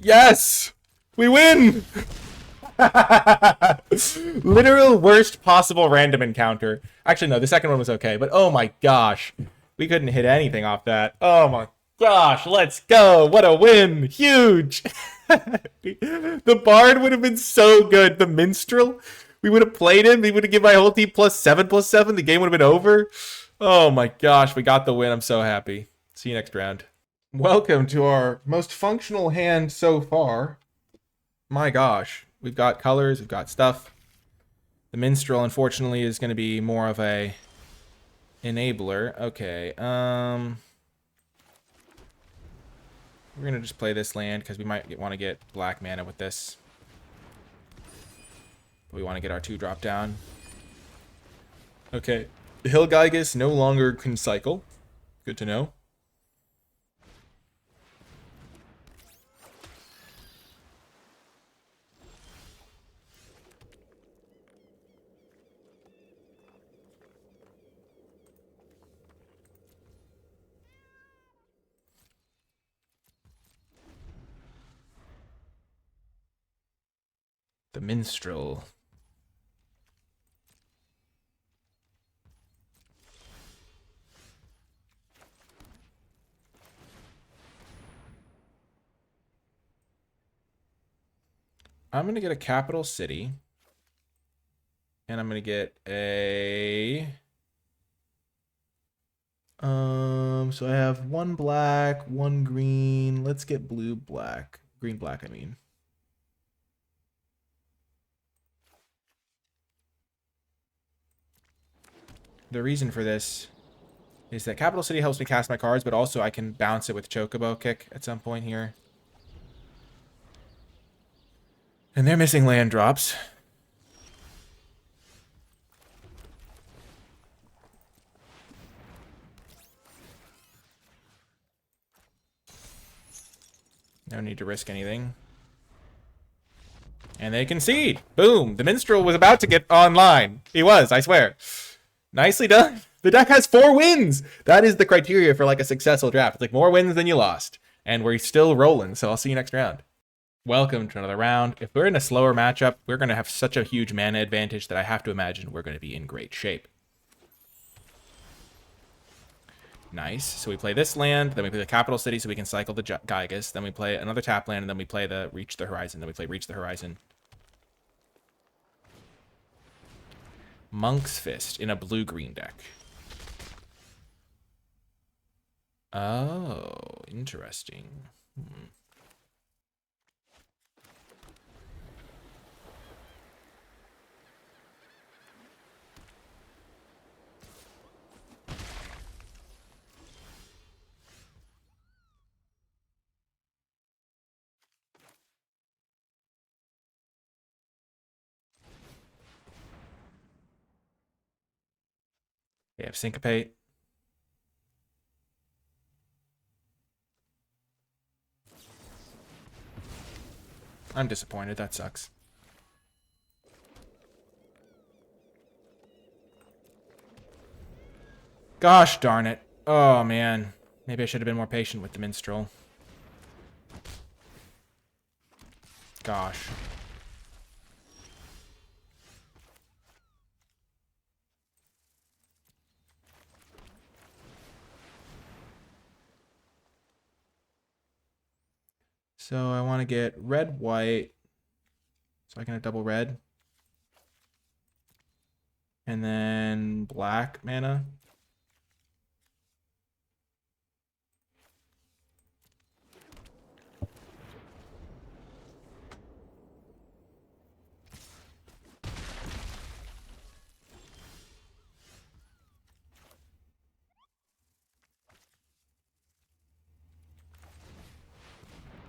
Yes! We win! Literal worst possible random encounter. Actually, no, the second one was okay, but oh my gosh. We couldn't hit anything off that. Oh my gosh, let's go. What a win. Huge. The Bard would have been so good. The Minstrel, we would have played him. He would have given my whole team +7/+7. The game would have been over. Oh my gosh, we got the win. I'm so happy. See you next round. Welcome to our most functional hand so far. My gosh. We've got colors, we've got stuff. The Minstrel, unfortunately, is going to be more of a enabler. Okay, we're going to just play this land because we might want to get black mana with this. But we want to get our 2-drop down. Okay, the Hillgeigus no longer can cycle. Good to know. The Minstrel. I'm going to get a capital city. And I'm going to get a... so I have 1 black, 1 green. Let's get blue, black. Green, black, I mean. The reason for this is that Capital City helps me cast my cards, but also I can bounce it with Chocobo Kick at some point here. And they're missing land drops. No need to risk anything. And they concede. Boom. The Minstrel was about to get online. He was, I swear. Nicely done. The deck has 4 wins. That is the criteria for like a successful draft. It's like more wins than you lost. And we're still rolling, so I'll see you next round. Welcome to another round. If we're in a slower matchup, we're going to have such a huge mana advantage that I have to imagine we're going to be in great shape. Nice. So we play this land, then we play the Capital City so we can cycle the Geigus, then we play another tap land, and then we play the Reach the Horizon, then we play Reach the Horizon. Monk's Fist in a blue-green deck. Oh, interesting. They have Syncopate. I'm disappointed. That sucks. Gosh darn it. Oh, man. Maybe I should have been more patient with the Minstrel. Gosh. So I want to get red, white. So I can have double red. And then black mana.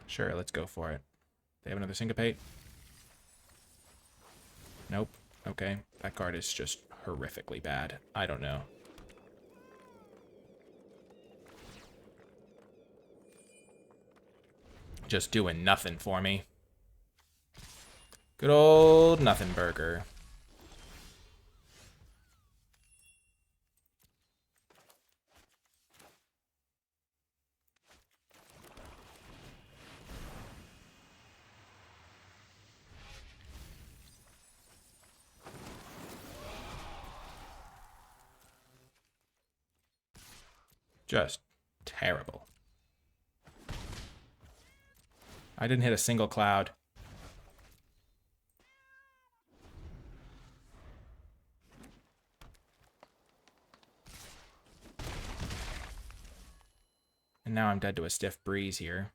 Sure, let's go for it. They have another Syncopate. Nope. Okay. That card is just horrifically bad. I don't know. Just doing nothing for me. Good old nothing burger. Just terrible. I didn't hit a single cloud. And now I'm dead to a stiff breeze here.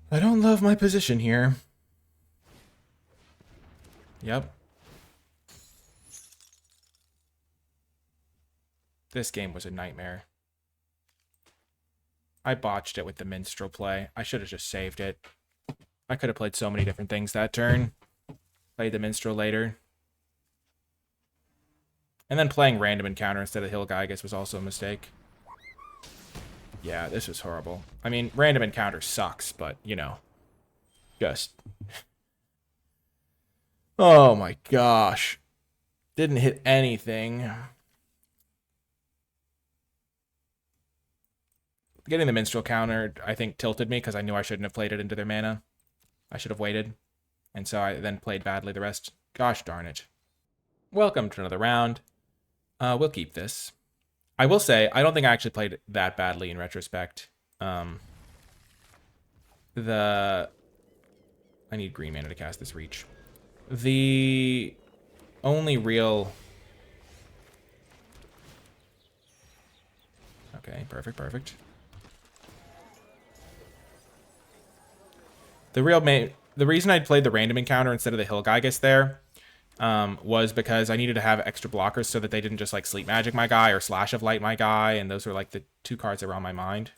I don't love my position here. Yep. This game was a nightmare. I botched it with the minstrel play. I should have just saved it. I could have played so many different things that turn. Played the minstrel later. And then playing random encounter instead of hill guy, I guess, was also a mistake. Yeah, this was horrible. I mean, random encounter sucks, but, you know, just... Oh my gosh. Didn't hit anything. Getting the minstrel counter, I think, tilted me because I knew I shouldn't have played it into their mana. I should have waited. And so I then played badly the rest. Gosh darn it. Welcome to another round. We'll keep this. I will say, I don't think I actually played that badly in retrospect. I need green mana to cast this reach. The only real... Okay, perfect. The reason I played the random encounter instead of the hill guy there was because I needed to have extra blockers so that they didn't just like sleep magic my guy or slash of light my guy, and those were like the two cards that were on my mind.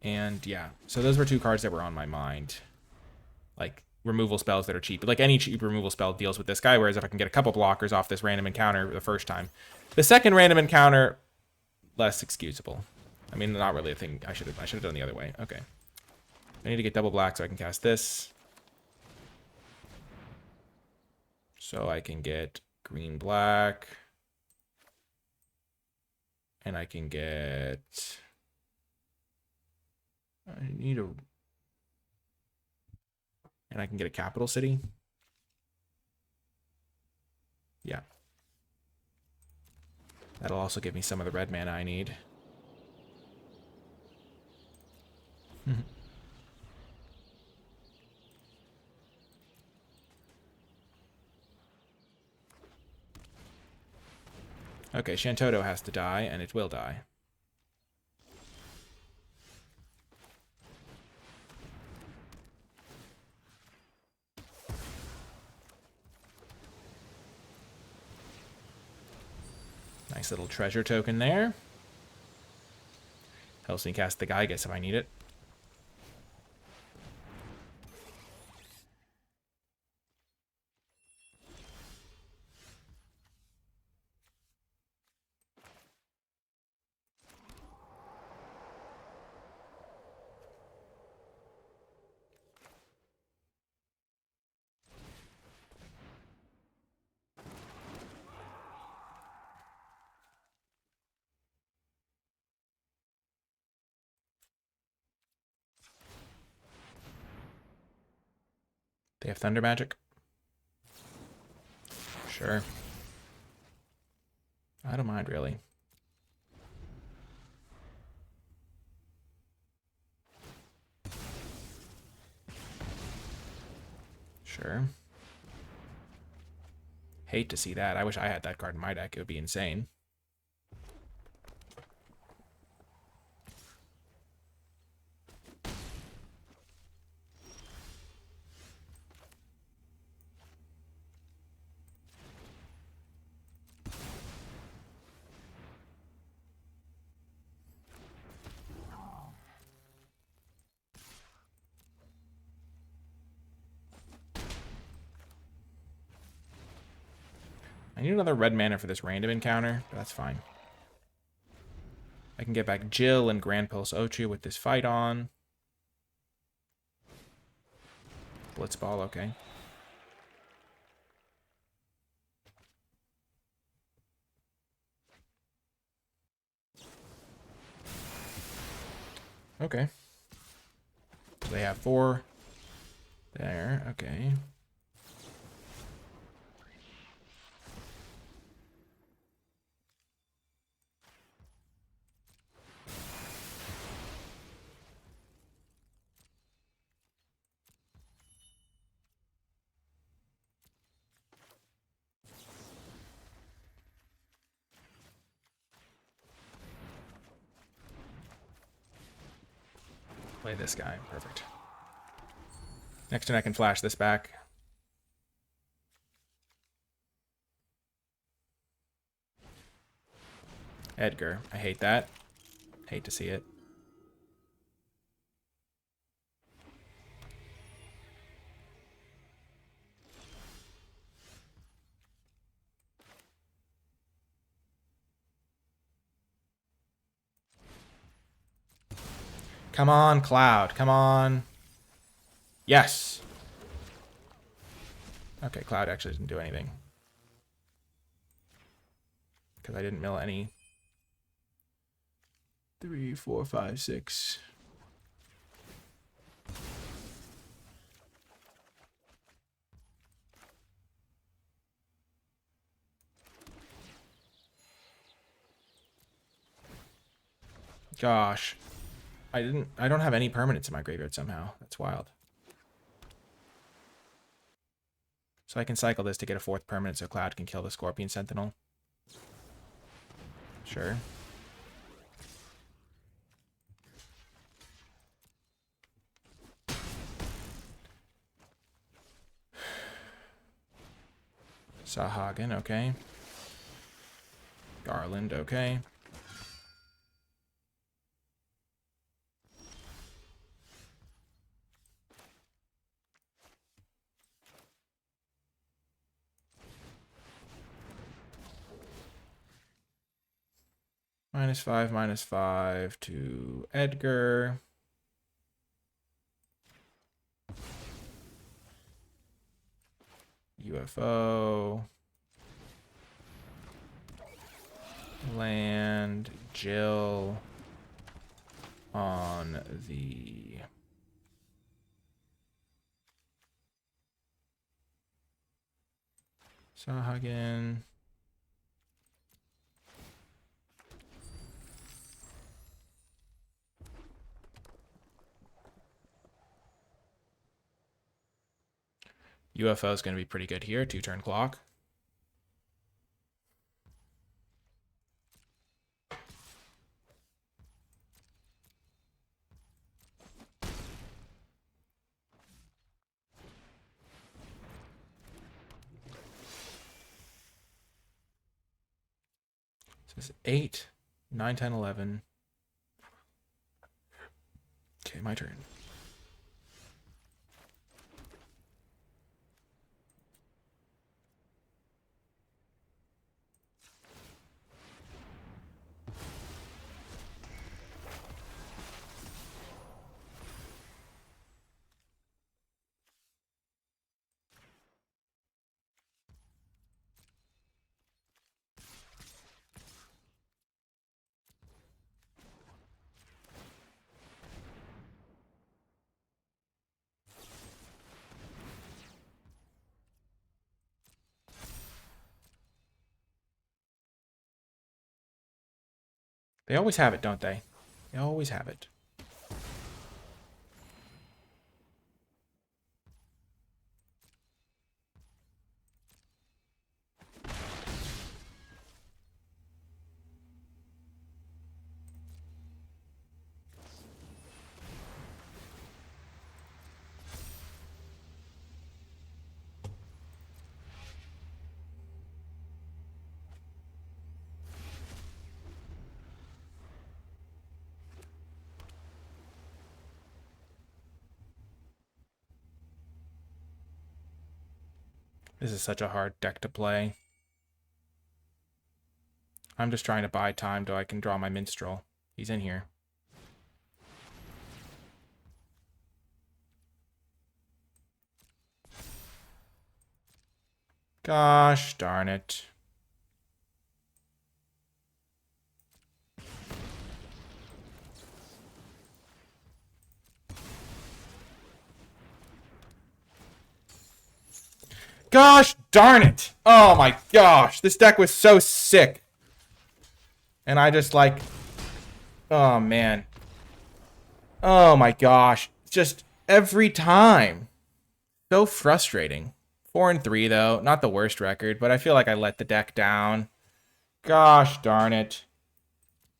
And yeah, so those were two cards that were on my mind. Like removal spells that are cheap. Like any cheap removal spell deals with this guy, whereas if I can get a couple blockers off this random encounter the first time. The second random encounter, less excusable. I mean, not really a thing I should have done the other way. Okay. I need to get double black so I can cast this. So I can get green black. And I can get... And I can get a capital city. Yeah. That'll also give me some of the red mana I need. Okay, Shantoto has to die, and it will die. Nice little treasure token there. Helps me cast the Gygas if I need it. They have thunder magic? Sure. I don't mind, really. Sure. Hate to see that. I wish I had that card in my deck. It would be insane. I need another red mana for this random encounter, but that's fine. I can get back Jill and Grand Pulse Ochi with this fight on. Blitzball, okay. Okay. They have 4 there, okay. Play this guy, perfect. Next turn I can flash this back. Edgar, I hate that. Hate to see it. Come on, Cloud. Come on. Yes. Okay, Cloud actually didn't do anything. Because I didn't mill any. 3, 4, 5, 6. Gosh. I don't have any permanents in my graveyard somehow. That's wild. So I can cycle this to get a 4th permanent so Cloud can kill the Scorpion Sentinel. Sure. Sahagin, okay. Garland, okay. -5 to Edgar. UFO. Land Jill on the Sahagin. UFO is going to be pretty good here. 2-turn clock. So this is 8, 9, 10, 11. Okay, my turn. They always have it, don't they? They always have it. This is such a hard deck to play. I'm just trying to buy time so I can draw my Minstrel He's in here. Gosh darn it. Gosh darn it. Oh my gosh. This deck was so sick. And I just like... Oh man. Oh my gosh. Just every time. So frustrating. 4-3 though. Not the worst record, but I feel like I let the deck down. Gosh darn it.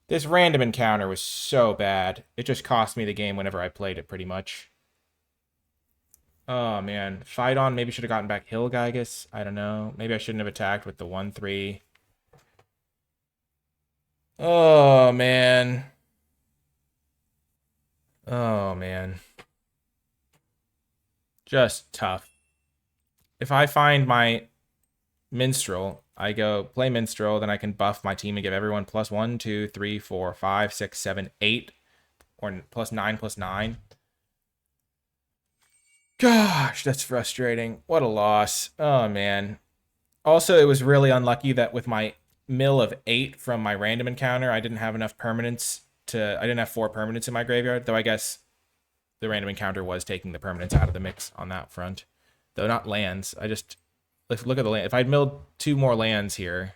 This random encounter was so bad. It just cost me the game whenever I played it pretty much. Oh, man. Fight on. Maybe should have gotten back Hilgaigus. I don't know. Maybe I shouldn't have attacked with the 1-3. Oh, man. Oh, man. Just tough. If I find my Minstrel, I go play Minstrel, then I can buff my team and give everyone +1, 2, 3, 4, 5, 6, 7, 8. Or +9/+9. Gosh, that's frustrating. What a loss. Oh, man. Also, it was really unlucky that with my mill of 8 from my random encounter, I didn't have enough permanents to... I didn't have 4 permanents in my graveyard, though I guess the random encounter was taking the permanents out of the mix on that front. Though not lands. I just... Let's look at the land. If I'd milled 2 more lands here,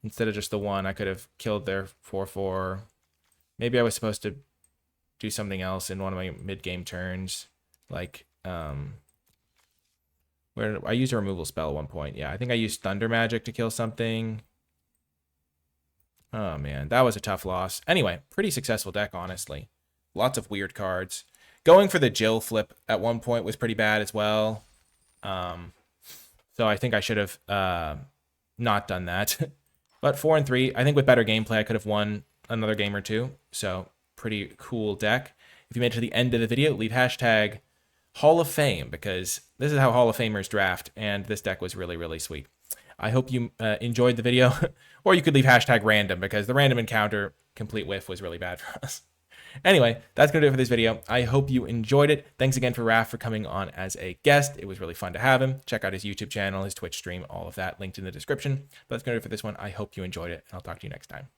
instead of just the 1, I could have killed their 4/4. Maybe I was supposed to do something else in one of my mid-game turns. Like, where I used a removal spell at one point. Yeah, I think I used Thunder Magic to kill something. Oh, man, that was a tough loss. Anyway, pretty successful deck, honestly. Lots of weird cards. Going for the Jill flip at one point was pretty bad as well. So I think I should have not done that. But 4-3, I think with better gameplay, I could have won another game or two. So pretty cool deck. If you made it to the end of the video, leave hashtag Hall of Fame, because this is how Hall of Famers draft, and this deck was really, really sweet. I hope you enjoyed the video, or you could leave hashtag random, because the random encounter complete whiff was really bad for us. Anyway, that's going to do it for this video. I hope you enjoyed it. Thanks again for Raph for coming on as a guest. It was really fun to have him. Check out his YouTube channel, his Twitch stream, all of that linked in the description. But that's going to do it for this one. I hope you enjoyed it, and I'll talk to you next time.